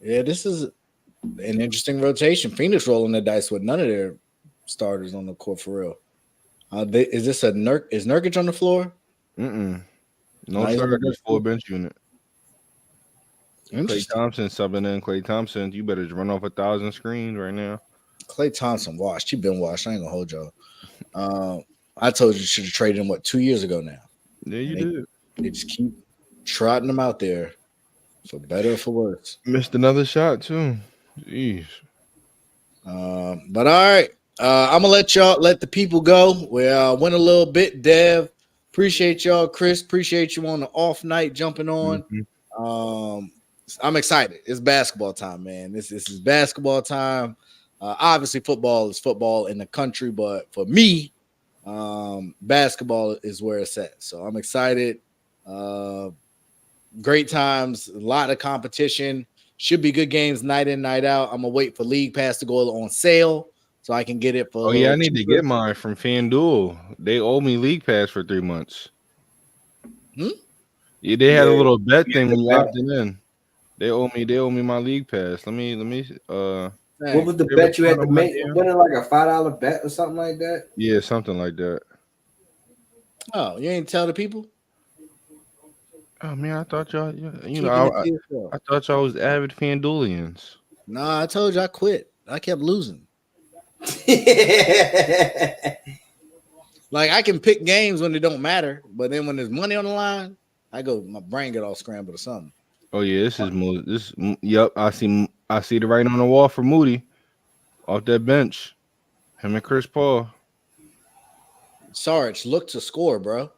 Yeah, this is an interesting rotation. Phoenix rolling the dice with none of their starters on the court for real. Is this is Nurkic on the floor? No starters, full bench unit. Klay Thompson subbing in. Klay Thompson, you better run off 1,000 screens right now. Klay Thompson washed. He been washed. I ain't gonna hold y'all. I told you should have traded him 2 years ago now. Yeah, you did. They just keep trotting him out there for better or for worse. Missed another shot too. Jeez. But all right. I'm gonna let the people go. We went a little bit. Dev, appreciate y'all. Chris, appreciate you on the off night jumping on. I'm excited. It's basketball time, man. This is basketball time. Obviously, football is football in the country, but for me, basketball is where it's at. So I'm excited. Great times, a lot of competition. Should be good games night in, night out. I'm gonna wait for League Pass to go on sale so I can get it for. Oh yeah, I need to get mine from FanDuel. They owe me League Pass for 3 months. Yeah, they had a little bet thing when you opted in. They owe me my League Pass. Let me. What was the bet you had to make? Wasn't it like a $5 bet or something like that? Yeah, something like that. Oh, you ain't tell the people? Oh man, I thought y'all, I thought y'all was avid FanDuelians. Nah, I told you I quit. I kept losing. Like I can pick games when they don't matter, but then when there's money on the line, my brain get all scrambled or something. Oh yeah, this is Moody. Yep, I see the writing on the wall for Moody off that bench. Him and Chris Paul. Sarge, look to score, bro.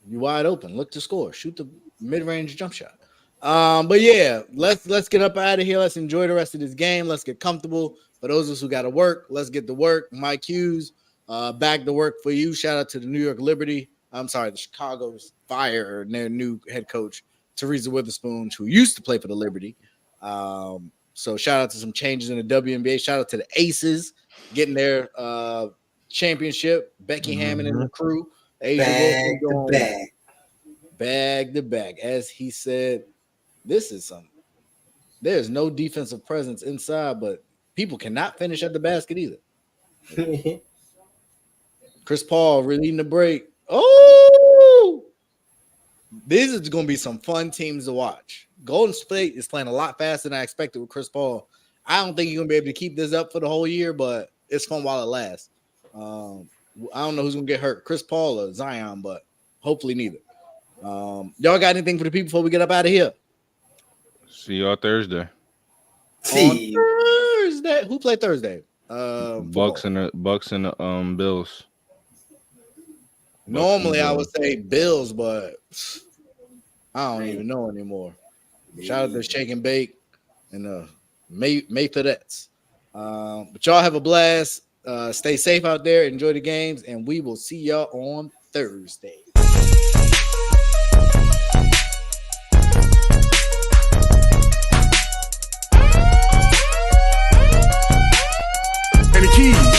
You wide open. Look to score. Shoot the mid-range jump shot. But yeah, let's get up out of here. Let's enjoy the rest of this game. Let's get comfortable. For those of us who got to work, let's get to work. Mike Hughes, back to work for you. Shout out to the New York Liberty. I'm sorry, the Chicago Fire and their new head coach. Teresa Witherspoon, who used to play for the Liberty. So shout out to some changes in the WNBA. Shout out to the Aces getting their championship. Becky Hammond and the crew. Bag to bag. Bag to bag. As he said, this is something. There's no defensive presence inside, but people cannot finish at the basket either. Chris Paul leading the break. Oh, this is going to be some fun teams to watch. Golden State is playing a lot faster than I expected with Chris Paul. I don't think you're going to be able to keep this up for the whole year, but it's fun while it lasts. I don't know who's going to get hurt, Chris Paul or Zion, but hopefully neither. Y'all got anything for the people before we get up out of here? See y'all Thursday. See Thursday. Who played Thursday? Bucks and the Bills. Normally I would say Bills, but I don't even know anymore. Shout out to Shake and Bake and Mayfieldettes. But y'all have a blast. Stay safe out there. Enjoy the games, and we will see y'all on Thursday. And the keys.